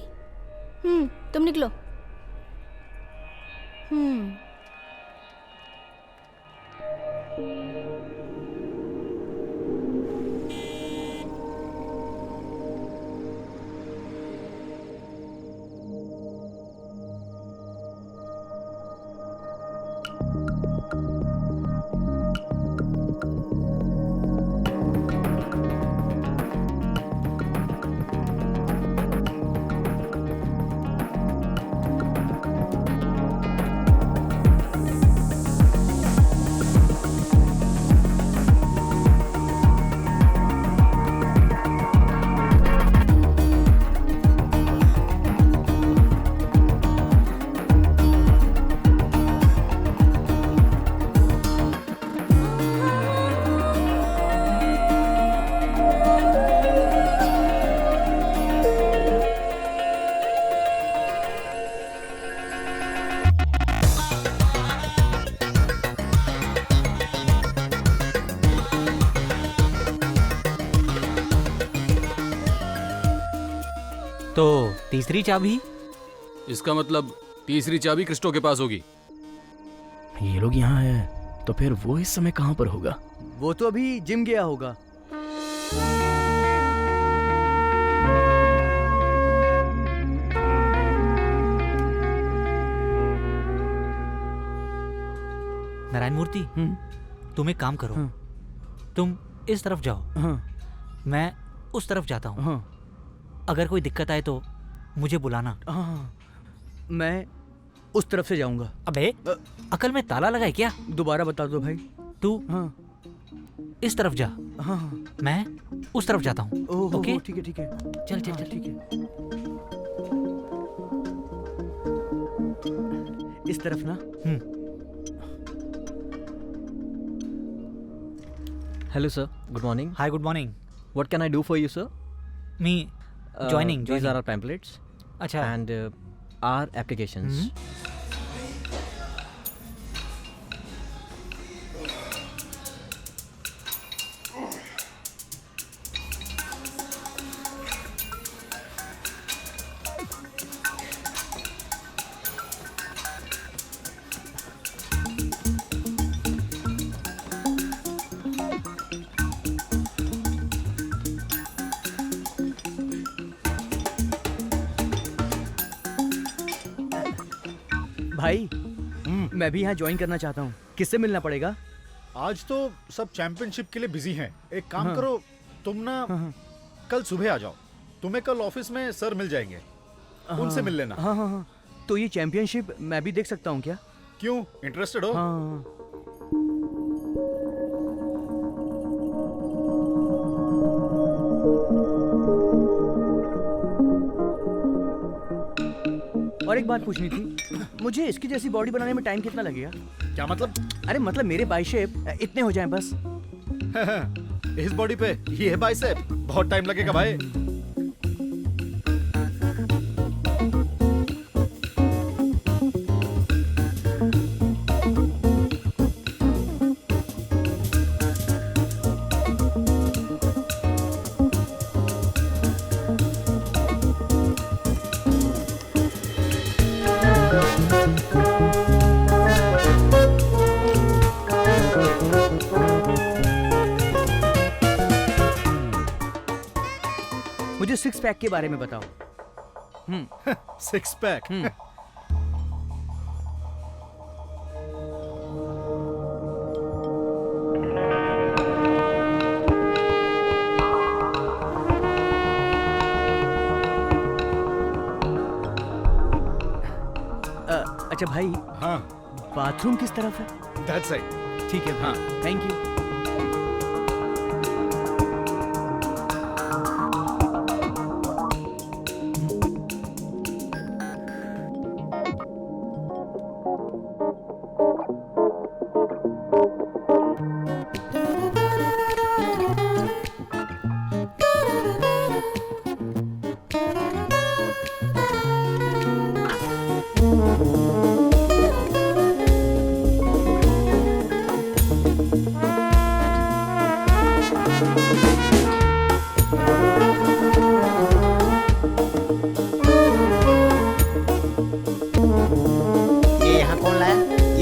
Speaker 11: तुम निकलो।
Speaker 10: तो तीसरी चाबी?
Speaker 8: इसका मतलब तीसरी चाबी क्रिस्टो के पास होगी।
Speaker 13: ये लोग यहाँ है तो फिर वो इस समय कहाँ पर होगा?
Speaker 7: वो तो अभी जिम गया होगा।
Speaker 10: नारायण मूर्ति, तुम एक काम करो। तुम इस तरफ जाओ, मैं उस तरफ जाता हूँ। अगर कोई दिक्कत आए तो मुझे बुलाना।
Speaker 7: मैं उस तरफ से जाऊंगा।
Speaker 10: अबे, अकल में ताला लगा है क्या?
Speaker 7: दोबारा बता दो भाई।
Speaker 10: तू इस तरफ जा, मैं उस तरफ जाता हूँ। ओके?
Speaker 7: ठीक है ठीक है।
Speaker 10: चल चल चल।
Speaker 7: ठीक है। इस तरफ ना?
Speaker 6: Hello sir, good morning.
Speaker 10: Hi, good morning.
Speaker 6: What can I do for you sir?
Speaker 10: Me joining.
Speaker 6: These are our pamphlets.
Speaker 10: अच्छा.
Speaker 6: And our applications.
Speaker 7: भाई, मैं भी यहाँ ज्वाइन करना चाहता हूँ। किससे मिलना पड़ेगा?
Speaker 2: आज तो सब चैंपियनशिप के लिए बिजी हैं। एक काम करो, तुम ना कल सुबह आ जाओ। तुम्हें कल ऑफिस में सर मिल जाएंगे, उनसे मिल लेना।
Speaker 7: हाँ। तो ये चैंपियनशिप मैं भी देख सकता हूँ क्या?
Speaker 2: क्यों, इंटरेस्टेड हो?
Speaker 7: हाँ। और एक बात पूछनी थी, मुझे इसकी जैसी बॉडी बनाने में टाइम कितना लगेगा?
Speaker 2: क्या मतलब?
Speaker 7: अरे मतलब मेरे बाइसेप इतने हो जाएं बस।
Speaker 2: इस बॉडी पे ये है बाइसेप, बहुत टाइम लगेगा भाई।
Speaker 7: मुझे सिक्स पैक के बारे में बताओ।
Speaker 2: Six pack?
Speaker 7: अच्छा भाई,
Speaker 2: हाँ,
Speaker 7: बाथरूम किस तरफ है?
Speaker 2: That's right.
Speaker 7: ठीक है, हाँ, थैंक यू।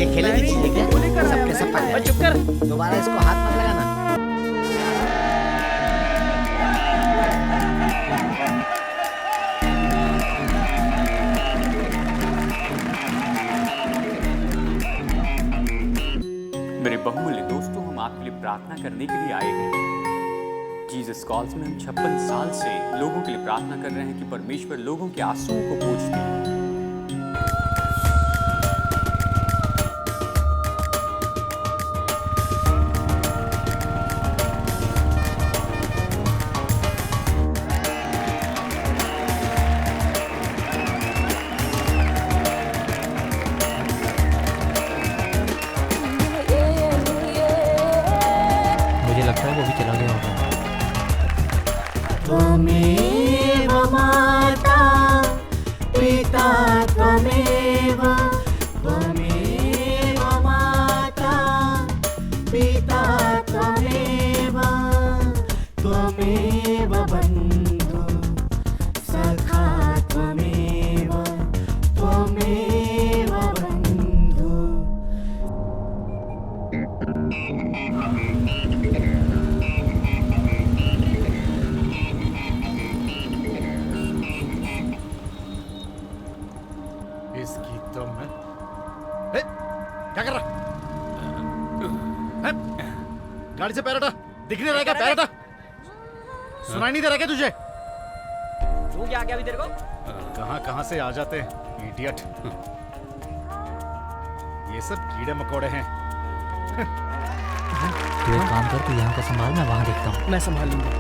Speaker 2: ये खेलने की चीज है क्या? सबके सब पागल हैं।
Speaker 1: चुप कर।
Speaker 2: दोबारा इसको हाथ मत लगाना।
Speaker 16: मेरे बहुमूल्य दोस्तों, हम आपके लिए प्रार्थना करने के लिए आए हैं। जीसस कॉल्स में हम 56 साल से लोगों के लिए प्रार्थना कर रहे हैं कि परमेश्वर लोगों के आंसुओं को पूछते हैं।
Speaker 10: मुझे लगता है वो भी चला गया होगा।
Speaker 17: त्वमेव माता पिता त्वमेव, त्वमेव माता पिता त्वमेव, त्वमेव बन्धु सखा त्वमेव, त्वमेव बन्धु।
Speaker 2: इसकी तो मैं क्या कर रहा? गाड़ी से पैर हटा, दिख नहीं रहा क्या? पैर हटा, सुनाई नहीं दे रहा क्या तुझे?
Speaker 4: तू क्या आ गया अभी तेरे को?
Speaker 2: कहां कहां से आ जाते हैं इडियट। ये सब कीड़े मकोड़े हैं।
Speaker 10: तू एक काम कर, तू यहाँ का संभाल, मैं वहाँ देखता हूँ।
Speaker 6: मैं संभाल लूंगा।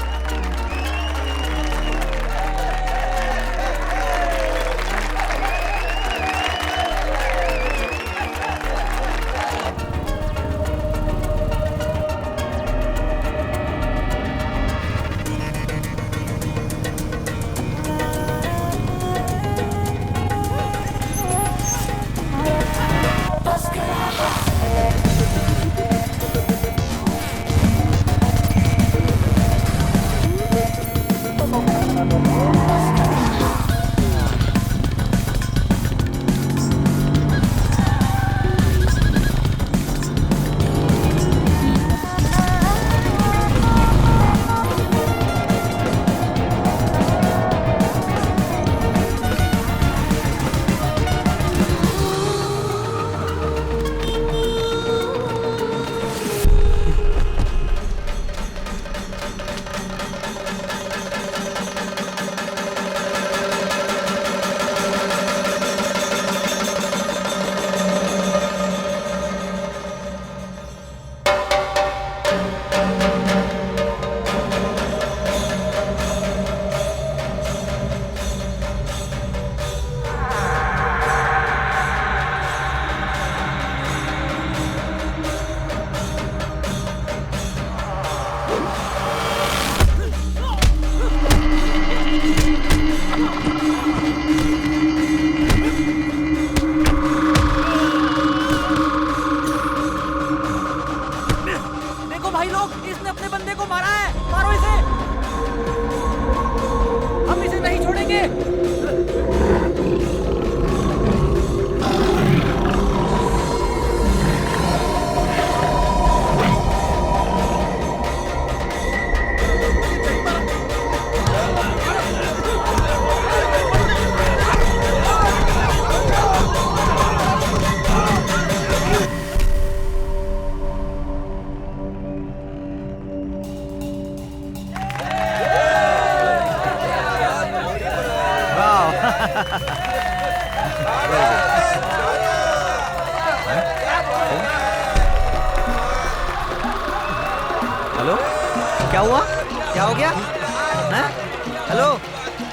Speaker 3: हेलो, क्या हुआ? क्या हो गया? हैं? हेलो,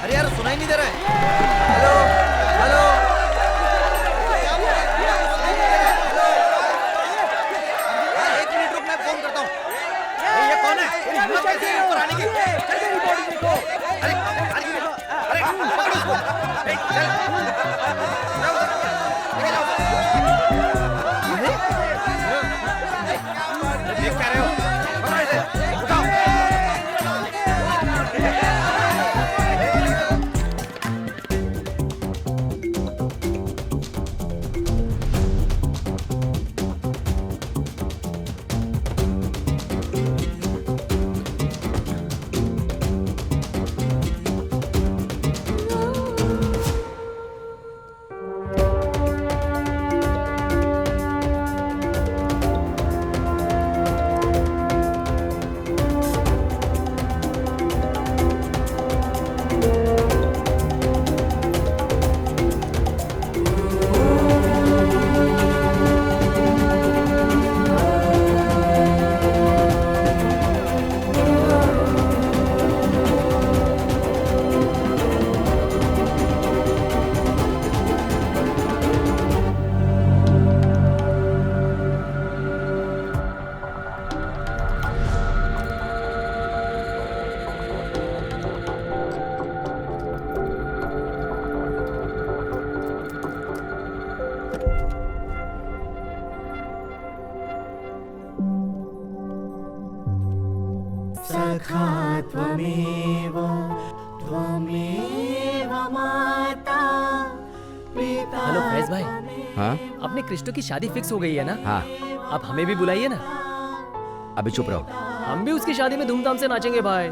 Speaker 3: अरे यार सुनाई नहीं दे रहा है। हेलो, हेलो, एक मिनट रुक, मैं फोन करता हूँ। ये कौन है? तेरी हिम्मत कैसे है ऊपर आने की? अरे, अरे, पकड़ो इसको। देख क्या रहे हो?
Speaker 17: सखा त्वमेव त्वमेव माता पिता।
Speaker 6: हेलो फैज भाई।
Speaker 5: हाँ
Speaker 6: अपने क्रिस्टो की शादी फिक्स हो गई है ना?
Speaker 5: हाँ।
Speaker 6: आप हमें भी बुलाइए ना।
Speaker 5: अभी चुप रहो।
Speaker 6: हम भी उसकी शादी में धूमधाम से नाचेंगे भाई।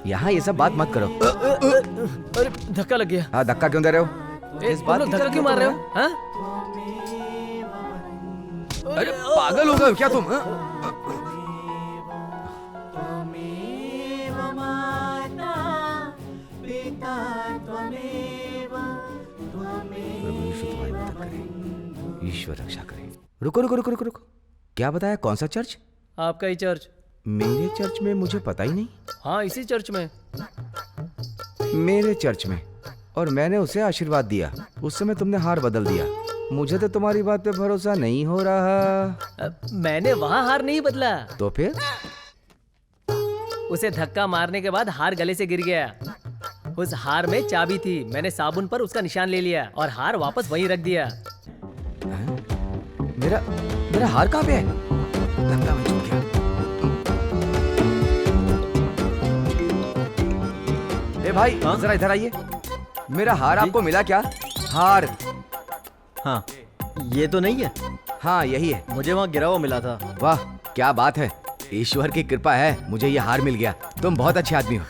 Speaker 5: यहाँ ये सब बात मत करो।
Speaker 6: अरे धक्का लग गया।
Speaker 5: हाँ धक्का क्यों दे रहे हो?
Speaker 6: तुम लोग धक्का क्यों मार रहे हो? हाँ?
Speaker 5: अरे पागल हो गए क्या तुम? ईश्वर रक्षा करे। रुको रुको रुको रुको रुको, क्या बताया? कौन सा चर्च?
Speaker 6: आपका ही चर्च।
Speaker 5: मेरे चर्च में? मुझे पता ही नहीं।
Speaker 6: हाँ इसी चर्च में।
Speaker 5: मेरे चर्च में? और मैंने उसे आशीर्वाद दिया। उस समय तुमने हार बदल दिया। मुझे तो तुम्हारी बात पे भरोसा नहीं हो रहा।
Speaker 6: मैंने वहाँ हार नहीं बदला।
Speaker 5: तो फिर?
Speaker 6: उसे धक्का मारने के बाद हार गले से गिर गया। उस हार में चाबी थी। मैंने साबुन पर उसका निशान ले लिया और हार वापस वहीं रख दिया।
Speaker 5: मेरा मेरा हार कहाँ पे है? लगता मैं चूक गया। ए भाई जरा इधर आइए। मेरा हार आपको मिला क्या? हार।
Speaker 7: हाँ ये तो नहीं है।
Speaker 5: हाँ यही है।
Speaker 7: मुझे वहाँ गिरा हुआ मिला था।
Speaker 5: वाह क्या बात है, ईश्वर की कृपा है मुझे ये हार मिल गया। तुम बहुत अच्छे आदमी हो।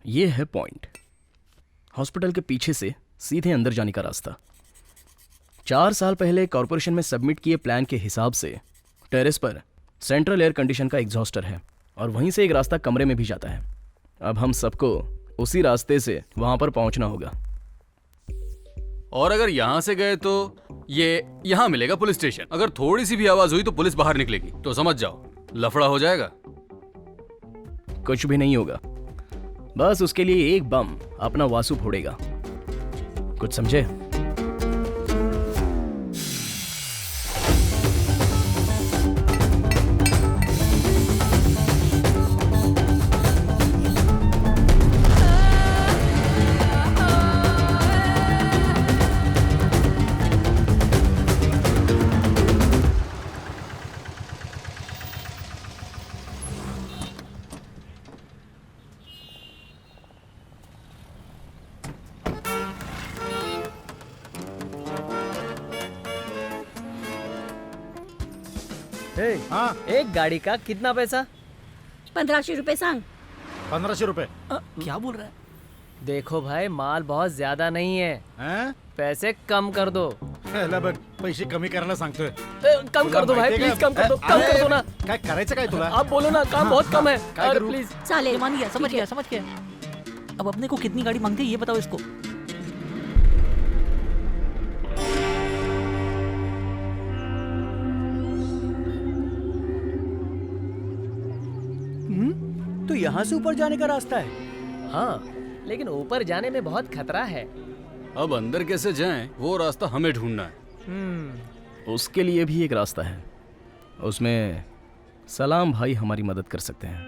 Speaker 13: ये है पॉइंट। हॉस्पिटल के पीछे से सीधे अंदर जाने का रास्ता। 4 साल पहले कॉरपोरेशन में सबमिट किए प्लान के हिसाब से टेरेस पर सेंट्रल एयर कंडीशन का एग्जॉस्टर है और वहीं से एक रास्ता कमरे में भी जाता है। अब हम सबको उसी रास्ते से वहां पर पहुंचना होगा।
Speaker 8: और अगर यहाँ से गए तो ये यहाँ मिलेगा पुलिस स्टेशन। अगर थोड़ी सी भी आवाज हुई तो पुलिस बाहर निकलेगी, तो समझ जाओ लफड़ा हो जाएगा।
Speaker 13: कुछ भी नहीं होगा, बस उसके लिए एक बम अपना वासु फोड़ेगा। कुछ समझे?
Speaker 6: हाँ एक गाड़ी का कितना पैसा?
Speaker 14: 1500 रुपए सांग।
Speaker 2: 1500 रुपए?
Speaker 6: क्या बोल रहा है? देखो भाई माल बहुत ज्यादा नहीं है, पैसे कम कर दो।
Speaker 2: पैसे कमी करायला सांगतोय।
Speaker 6: कम कर दो भाई प्लीज, कम कर दो, कम कर दो ना।
Speaker 2: काय करायचं काय तुला?
Speaker 6: आप बोलो ना, काम बहुत कम है।
Speaker 2: काय करूं?
Speaker 6: प्लीज
Speaker 14: साले
Speaker 10: मान गया, समझ गया समझ गया। अब अपने को कितनी गाड़ी मांगते हैं ये बताओ इसको।
Speaker 7: तो यहाँ से ऊपर जाने का रास्ता है?
Speaker 6: हाँ लेकिन ऊपर जाने में बहुत खतरा है।
Speaker 8: अब अंदर कैसे जाएं वो रास्ता हमें ढूंढना है।
Speaker 13: उसके लिए भी एक रास्ता है, उसमें सलाम भाई हमारी मदद कर सकते हैं।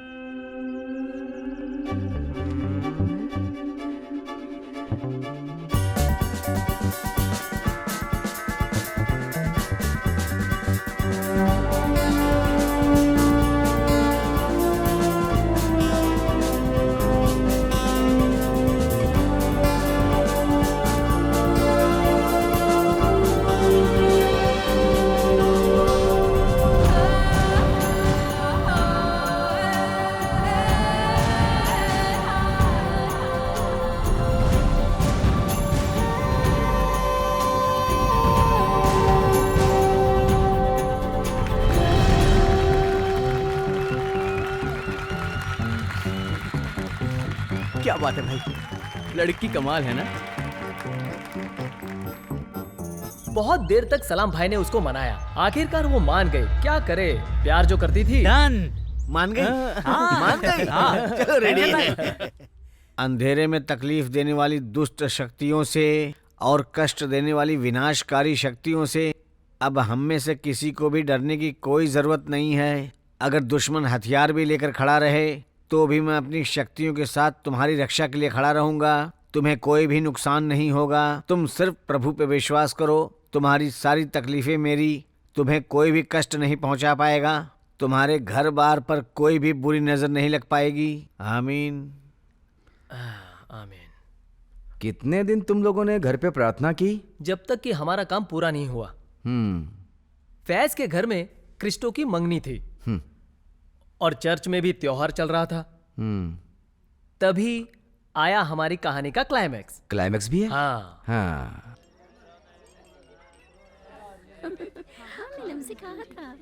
Speaker 7: क्या बात है भाई,
Speaker 6: लड़की कमाल है ना। बहुत देर तक सलाम भाई ने उसको मनाया, आखिरकार वो मान गई। क्या करे, प्यार जो करती थी।
Speaker 9: मान गई? मान गई? चलो रेडी है। अंधेरे में तकलीफ देने वाली दुष्ट शक्तियों से और कष्ट देने वाली विनाशकारी शक्तियों से अब हम में से किसी को भी डरने की कोई जरूरत नहीं है। अगर दुश्मन हथियार भी लेकर खड़ा रहे तो भी मैं अपनी शक्तियों के साथ तुम्हारी रक्षा के लिए खड़ा रहूंगा। तुम्हें कोई भी नुकसान नहीं होगा। तुम सिर्फ प्रभु पे विश्वास करो। तुम्हारी सारी तकलीफें मेरी, तुम्हें कोई भी कष्ट नहीं पहुंचा पाएगा। तुम्हारे घर बार पर कोई भी बुरी नजर नहीं लग पाएगी। आमीन।
Speaker 6: आमीन।
Speaker 5: कितने दिन तुम लोगों ने घर पे प्रार्थना की?
Speaker 6: जब तक कि हमारा काम पूरा नहीं हुआ। फैज के घर में क्रिस्टो की मंगनी थी और चर्च में भी त्योहार चल रहा था। तभी आया हमारी कहानी का क्लाइमैक्स।
Speaker 5: क्लाइमैक्स भी है?
Speaker 6: हाँ।
Speaker 5: हाँ।
Speaker 14: मैंने हमसे कहा था।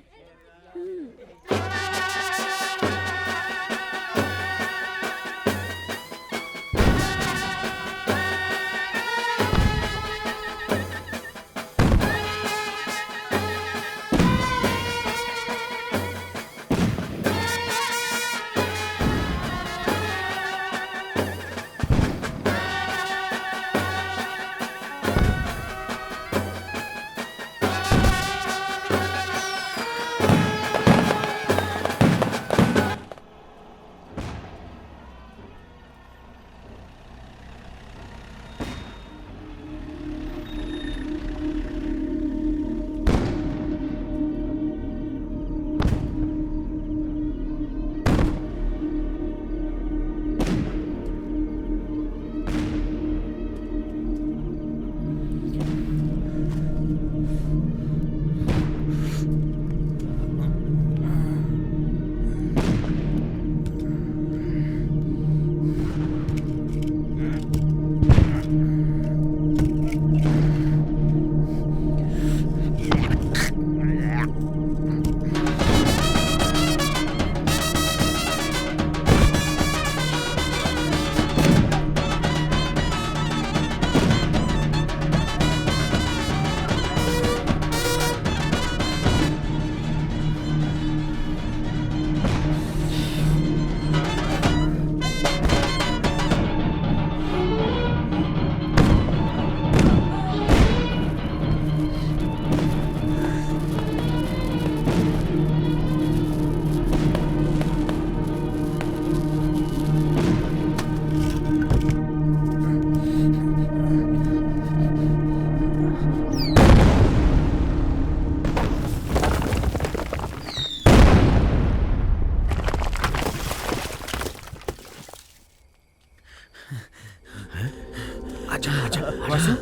Speaker 9: वासु,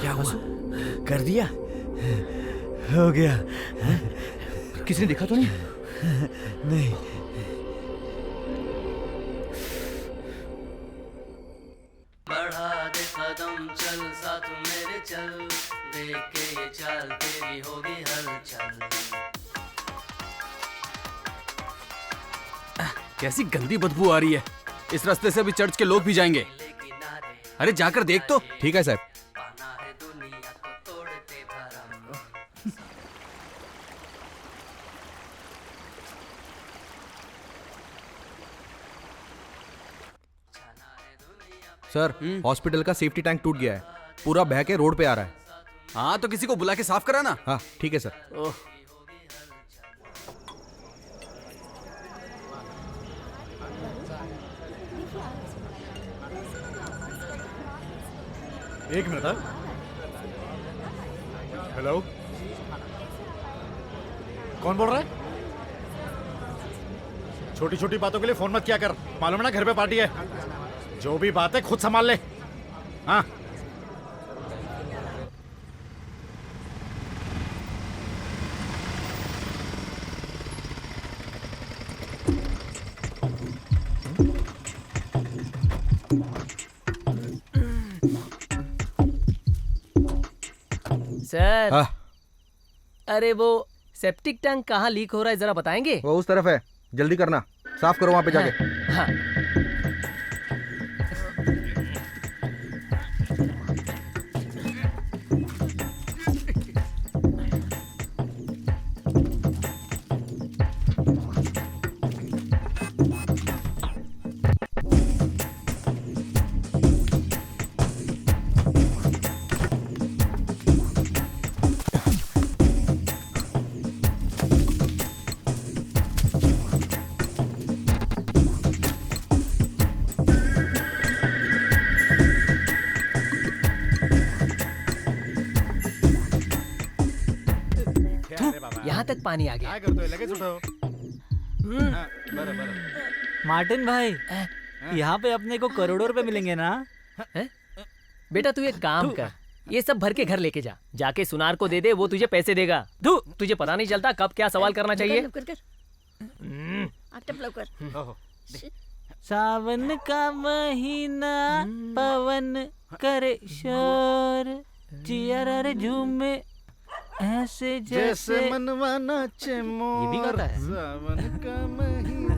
Speaker 9: क्या हुआ? कर दिया? हो गया।
Speaker 5: किसी ने देखा तो नहीं?
Speaker 9: नहीं।
Speaker 18: बढ़ा दे कदम, चल साथ मेरे चल, देख के ये चाल तेरी होगी हलचल।
Speaker 8: कैसी गंदी बदबू आ रही है। इस रास्ते से अभी चर्च के लोग भी जाएंगे। अरे जाकर देख तो।
Speaker 5: ठीक है साहब।
Speaker 19: सर, हॉस्पिटल का सेफ्टी टैंक टूट गया है, पूरा बह के रोड पे आ रहा है।
Speaker 8: हाँ तो किसी को बुला के साफ कराना।
Speaker 19: हाँ ठीक है सर।
Speaker 2: एक मिनट। हेलो, कौन बोल रहा है? छोटी छोटी बातों के लिए फोन मत किया कर, मालूम है ना घर पे पार्टी है। जो भी बात है खुद संभाल ले। हाँ
Speaker 6: सर। अरे वो सेप्टिक टैंक कहाँ लीक हो रहा है, जरा बताएंगे?
Speaker 19: वो उस तरफ है, जल्दी करना, साफ करो वहां पे जाके।
Speaker 6: हाँ। तक पानी आ गया।
Speaker 2: काय करतोय लगेच उठव. हां, बरं बरं.
Speaker 10: मार्टिन भाई यहाँ पे अपने को करोड़ों रुपए मिलेंगे ना?
Speaker 6: बेटा तू एक काम कर, ये सब भर के घर लेके जा, जाके सुनार को दे दे, वो तुझे पैसे देगा। तुझे पता नहीं चलता कब क्या सवाल करना चाहिए।
Speaker 10: सावन का महीना पवन करे शोर जिया रे झूमे ऐसे
Speaker 2: जैसे मनवा नाचे मोर.
Speaker 10: ये भी गाता है?
Speaker 2: सावन का महीना.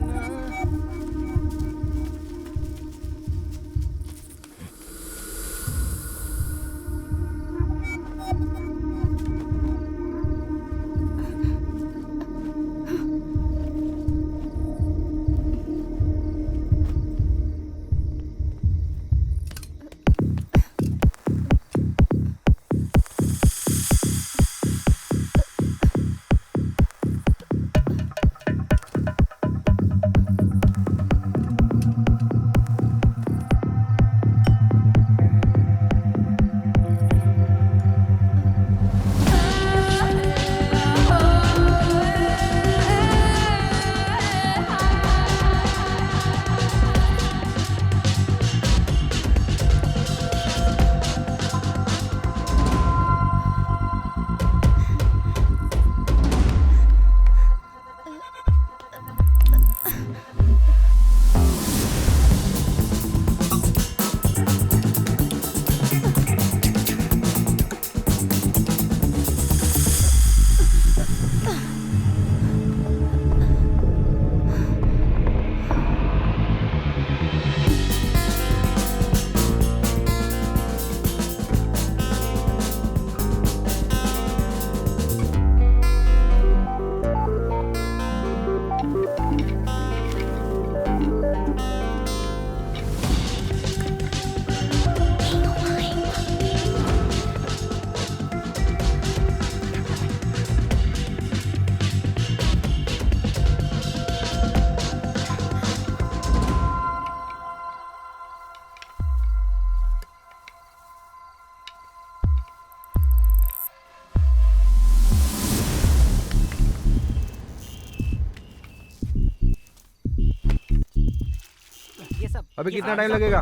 Speaker 19: अभी कितना टाइम लगेगा?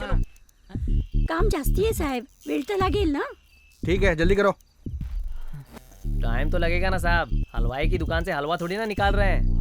Speaker 14: काम जास्ती आहे साहेब, वेळ तर लागेल ना.
Speaker 19: ठीक है जल्दी करो.
Speaker 6: टाइम तो लगेगा ना साहब, हलवाई की दुकान से हलवा थोड़ी ना निकाल रहे हैं।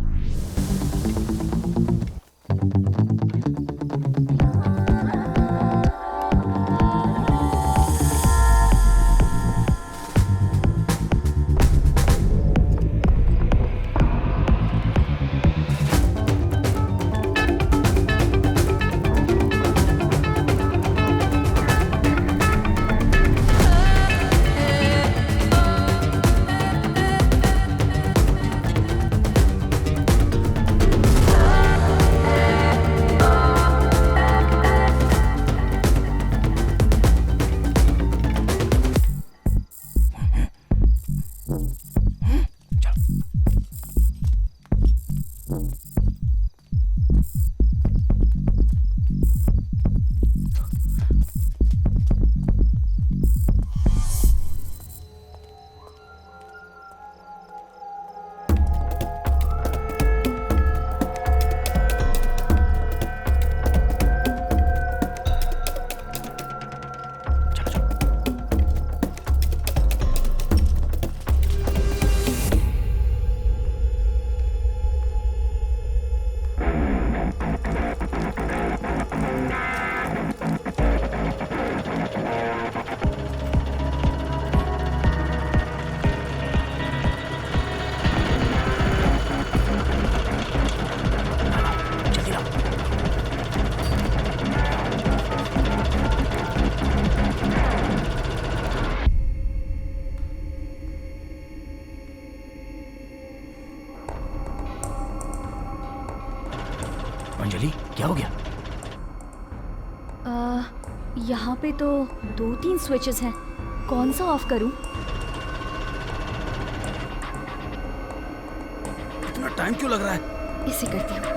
Speaker 13: अंजलि क्या हो गया?
Speaker 15: यहाँ पे तो 2-3 स्विचेस हैं, कौन सा ऑफ करूँ?
Speaker 19: इतना टाइम क्यों लग रहा है?
Speaker 15: इसे करती हूँ।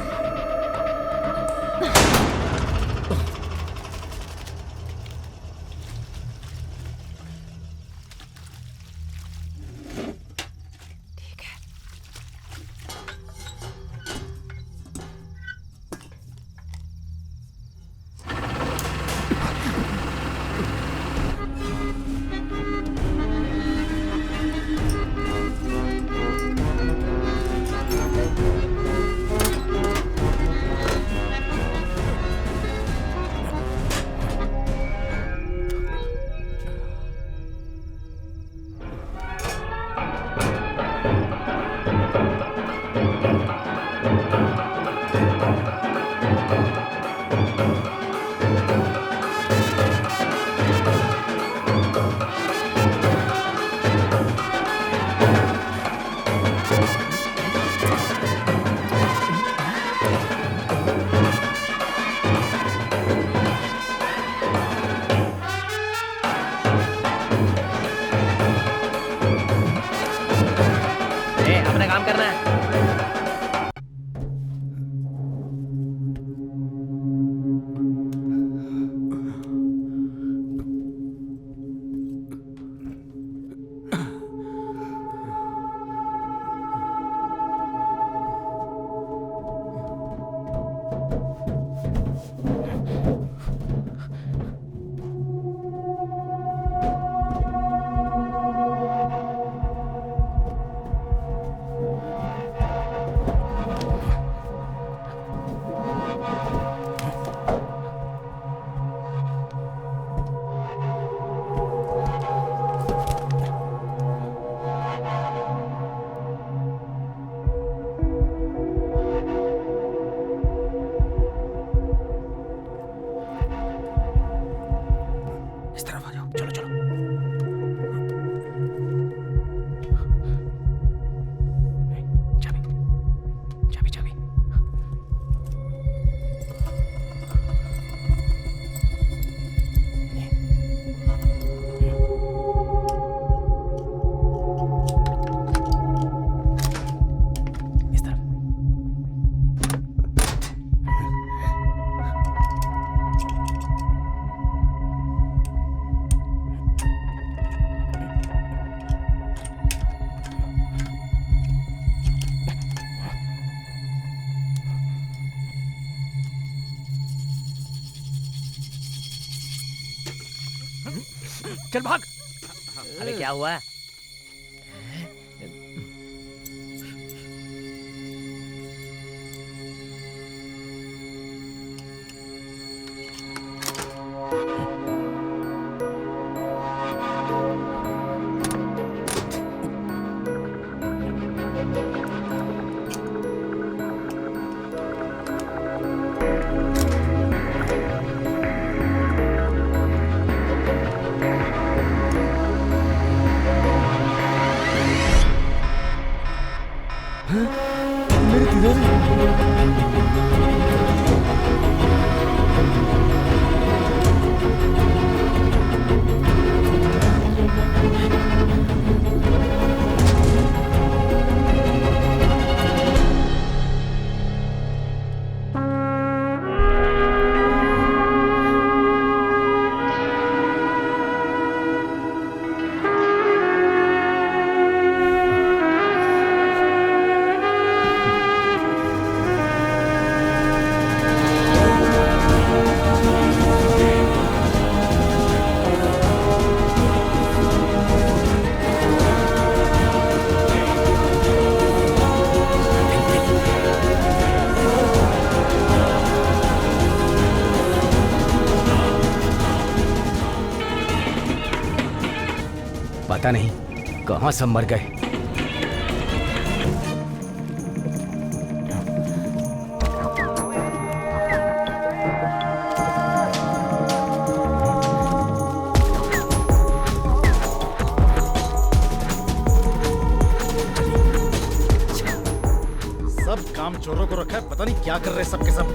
Speaker 1: अपना काम करना है।
Speaker 13: चल भाग।
Speaker 1: अरे क्या हुआ?
Speaker 2: मेरी तिजोरी।
Speaker 5: पता नहीं कहां सब मर गए।
Speaker 2: सब काम चोरों को रखा है, पता नहीं क्या कर रहे हैं सबके सब।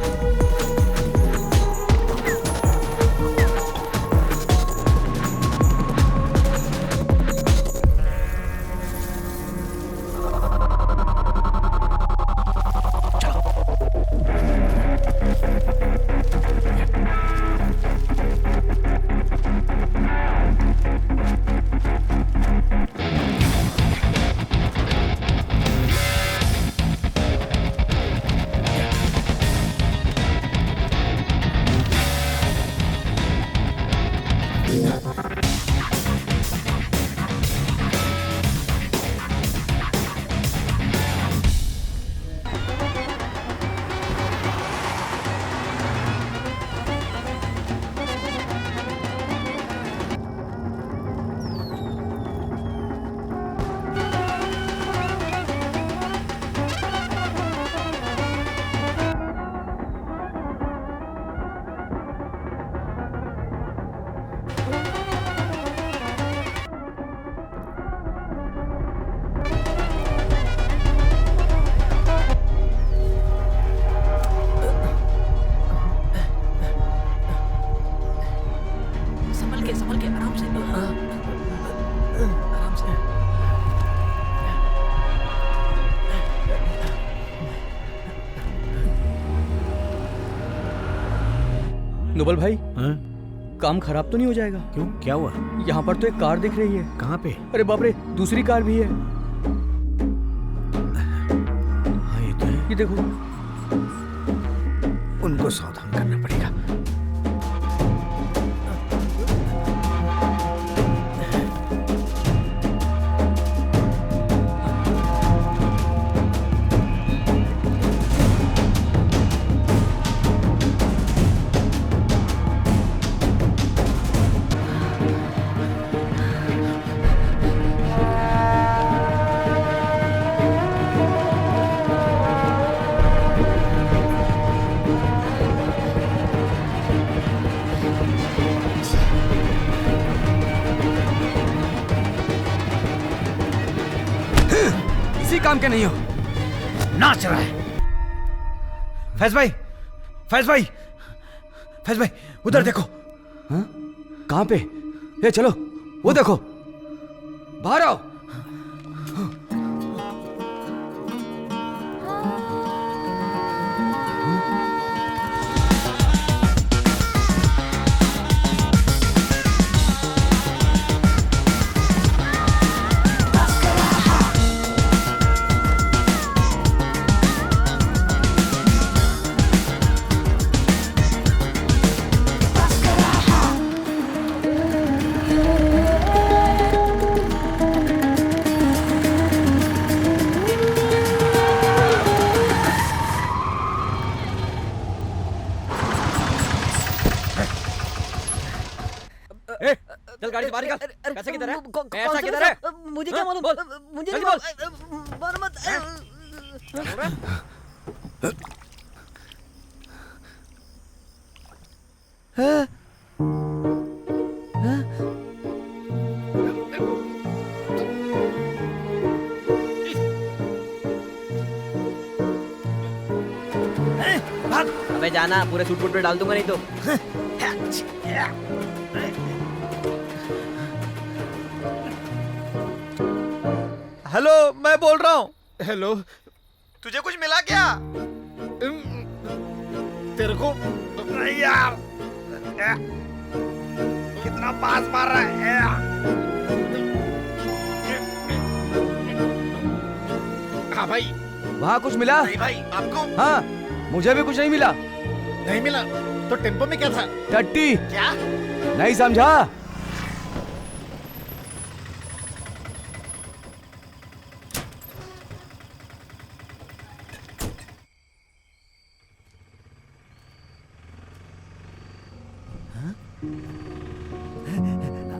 Speaker 7: नोबल भाई
Speaker 9: हाँ?
Speaker 7: काम खराब तो नहीं हो जाएगा?
Speaker 9: क्यों, क्या हुआ?
Speaker 7: यहाँ पर तो एक कार दिख रही है।
Speaker 9: कहाँ पे?
Speaker 7: अरे बाप रे, दूसरी कार भी है।
Speaker 9: हाँ ये तो है।
Speaker 7: ये देखो।
Speaker 9: उनको सावधान करना पड़ेगा।
Speaker 5: इसी काम के नहीं हो, नाच रहा है।
Speaker 3: फैज भाई, फैज भाई, फैज भाई, उधर देखो।
Speaker 5: हाँ? कहाँ पे? ये चलो, वो देखो, बाहर आओ।
Speaker 4: चल गाड़ी से बाहर निकल। पैसे किधर है? पैसा किधर है?
Speaker 6: मुझे क्या मालूम? मुझे नहीं मालूम। मार मत।
Speaker 4: अबे जाना, पूरे सूट बूट पे डाल दूंगा नहीं तो।
Speaker 12: हेलो, मैं बोल रहा हूँ। हेलो, तुझे कुछ मिला क्या? तेरे को नहीं यार, कितना पास मार रहा है। हाँ भाई।
Speaker 5: वहाँ कुछ मिला?
Speaker 12: नहीं भाई, आपको?
Speaker 5: हाँ, मुझे भी कुछ नहीं मिला।
Speaker 12: नहीं मिला? तो टेम्पो में क्या था?
Speaker 5: टट्टी।
Speaker 12: क्या?
Speaker 5: नहीं समझा?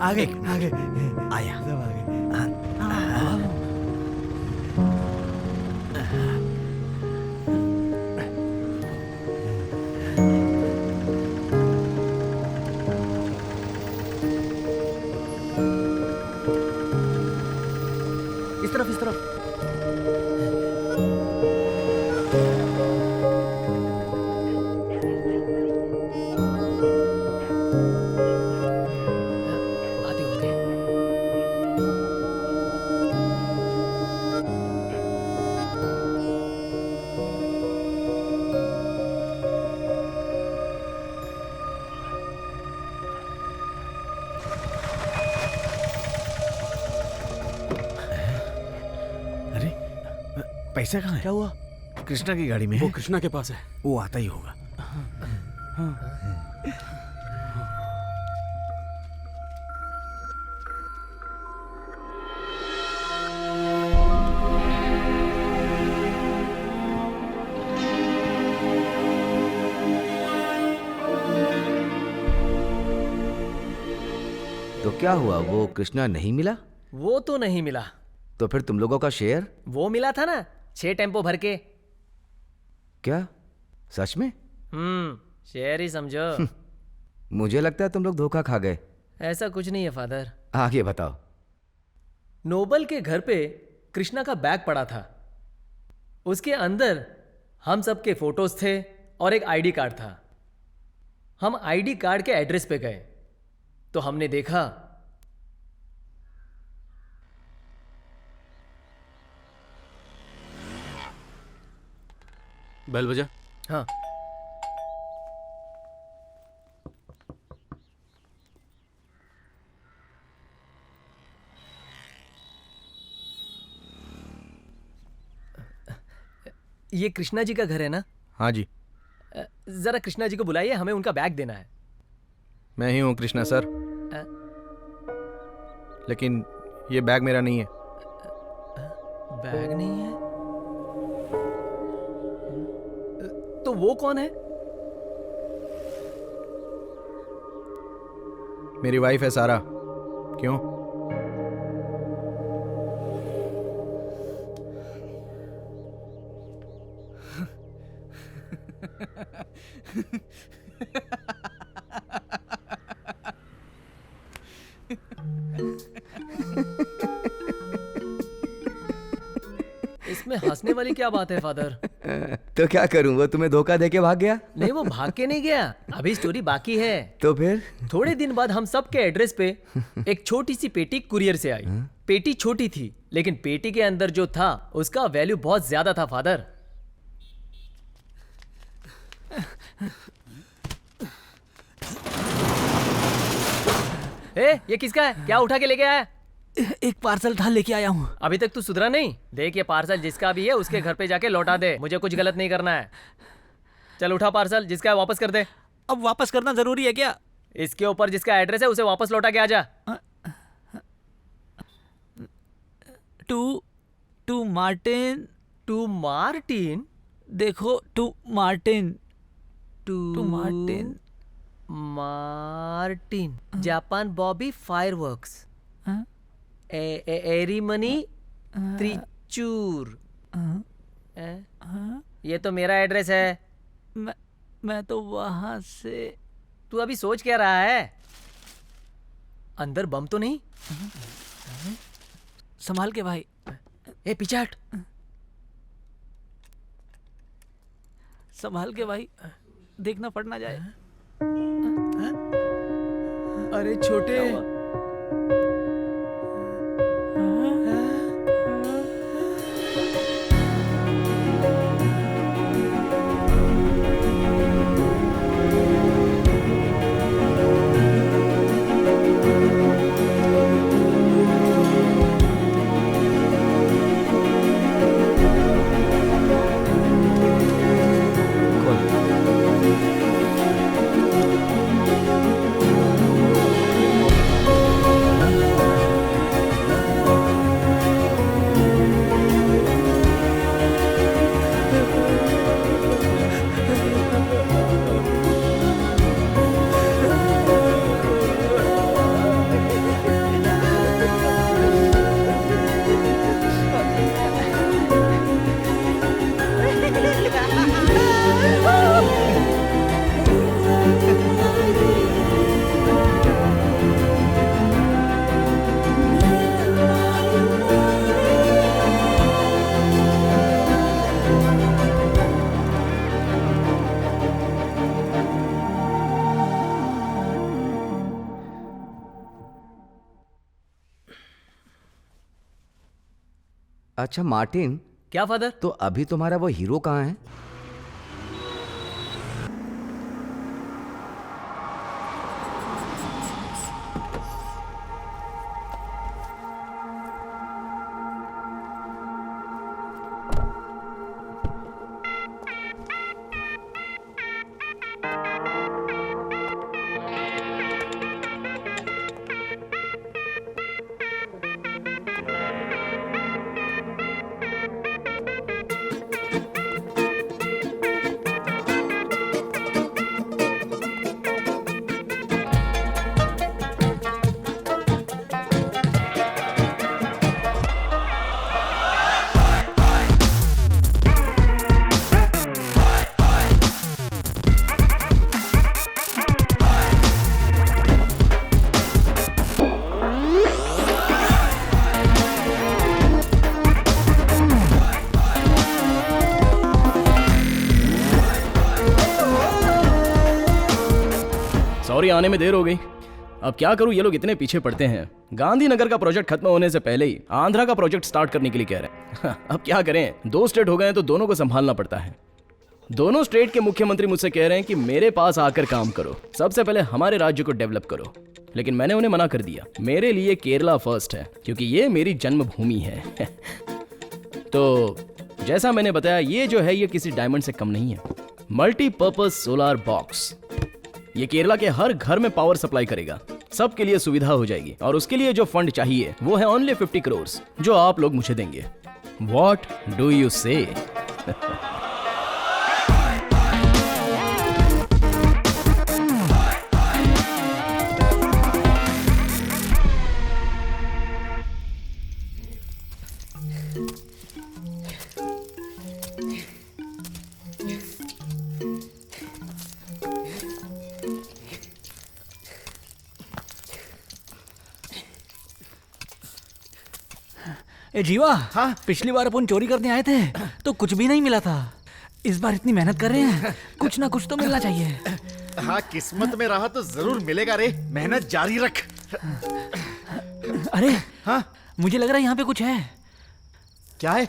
Speaker 9: आगे आगे आया, सब आगे।
Speaker 6: इस तरफ, इस तरफ।
Speaker 9: पैसा कहाँ है?
Speaker 6: क्या हुआ?
Speaker 9: कृष्णा की गाड़ी में है।
Speaker 8: वो कृष्णा के पास है।
Speaker 9: वो आता ही होगा।
Speaker 5: तो क्या हुआ, वो कृष्णा नहीं मिला?
Speaker 6: वो तो नहीं मिला।
Speaker 5: तो फिर तुम लोगों का शेयर?
Speaker 6: वो मिला था ना, 6 टेम्पो भर के।
Speaker 5: क्या सच में?
Speaker 6: शेयर ही समझो।
Speaker 5: मुझे लगता है तुम लोग धोखा खा गए।
Speaker 6: ऐसा कुछ नहीं है फादर।
Speaker 5: आगे बताओ।
Speaker 6: नोबल के घर पे कृष्णा का बैग पड़ा था। उसके अंदर हम सबके फोटोज थे और एक आईडी कार्ड था। हम आईडी कार्ड के एड्रेस पे गए तो हमने देखा
Speaker 8: बेल बजा।
Speaker 6: हाँ। ये कृष्णा जी का घर है ना?
Speaker 19: हाँ जी।
Speaker 6: जरा कृष्णा जी को बुलाइए, हमें उनका बैग देना है।
Speaker 19: मैं ही हूँ कृष्णा सर, लेकिन ये बैग मेरा नहीं है।
Speaker 6: बैग नहीं है तो वो कौन है?
Speaker 19: मेरी वाइफ है सारा। क्यों?
Speaker 6: इसमें हंसने वाली क्या बात है फादर?
Speaker 5: तो क्या करूं, वो तुम्हें धोखा देके भाग गया?
Speaker 6: नहीं, वो भाग के नहीं गया, अभी स्टोरी बाकी है।
Speaker 5: तो फिर?
Speaker 6: थोड़े दिन बाद हम सबके एड्रेस पे एक छोटी सी पेटी कुरियर से आई। पेटी छोटी थी, लेकिन पेटी के अंदर जो था उसका वैल्यू बहुत ज्यादा था फादर। ये किसका है? क्या उठा के लेके आया?
Speaker 10: एक पार्सल था, लेके आया हूँ।
Speaker 6: अभी तक तू सुधरा नहीं? देख, ये पार्सल जिसका भी है उसके घर पे जाके लौटा दे, मुझे कुछ गलत नहीं करना है। चल उठा पार्सल, जिसका है वापस कर दे।
Speaker 10: अब वापस करना जरूरी है क्या?
Speaker 6: इसके ऊपर जिसका एड्रेस है उसे वापस लौटा के आ जा।
Speaker 10: टू मार्टिन।
Speaker 6: टू मार्टिन?
Speaker 10: देखो, टू मार्टिन।
Speaker 6: टू
Speaker 10: Martin.
Speaker 6: Martin, Japan Bobby fireworks, एरीमनी त्रिचूर। ये तो मेरा एड्रेस है।
Speaker 10: मैं तो वहां से।
Speaker 6: तू अभी सोच क्या रहा है? अंदर बम तो नहीं?
Speaker 10: संभाल के भाई।
Speaker 6: पीछे हट।
Speaker 10: संभाल के भाई, देखना पड़ ना जाए।
Speaker 6: अरे छोटे,
Speaker 5: अच्छा मार्टिन।
Speaker 6: क्या फादर?
Speaker 5: तो अभी तुम्हारा वो हीरो कहाँ है?
Speaker 13: सॉरी, आने में देर हो गई। अब क्या करूं, ये लोग इतने पीछे पड़ते हैं। गांधीनगर का प्रोजेक्ट खत्म होने से पहले ही आंध्रा का प्रोजेक्ट स्टार्ट करने के लिए कह रहे हैं। अब क्या करें, 2 स्टेट हो गए हैं तो दोनों को संभालना पड़ता है। दोनों स्टेट के मुख्यमंत्री मुझसे कह रहे हैं कि मेरे पास आकर काम करो, सबसे पहले हमारे राज्य को डेवलप करो। लेकिन मैंने उन्हें मना कर दिया। मेरे लिए केरला फर्स्ट है, क्योंकि ये मेरी जन्मभूमि है। तो जैसा मैंने बताया, ये जो है ये किसी डायमंड से कम नहीं है। Multipurpose solar box. ये केरला के हर घर में पावर सप्लाई करेगा, सबके लिए सुविधा हो जाएगी। और उसके लिए जो फंड चाहिए वो है ओनली 50 करोड़, जो आप लोग मुझे देंगे। What do you say?
Speaker 10: ए जीवा, हाँ? पिछली बार अपन चोरी करने आए थे तो कुछ भी नहीं मिला था। इस बार इतनी मेहनत कर रहे हैं, कुछ ना कुछ तो मिलना चाहिए।
Speaker 2: हाँ, किस्मत में रहा तो जरूर मिलेगा रे, मेहनत जारी रख।
Speaker 10: अरे हाँ, मुझे लग रहा है यहाँ पे कुछ है।
Speaker 2: क्या है?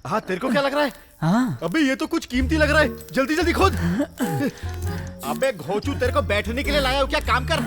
Speaker 2: हाँ, तेरे को क्या लग रहा है?
Speaker 10: हाँ,
Speaker 2: अबे ये तो कुछ कीमती लग रहा है, जल्दी जल्दी खोद। अबे घोचू, तेरे को बैठने के लिए लाया हूँ क्या? काम कर।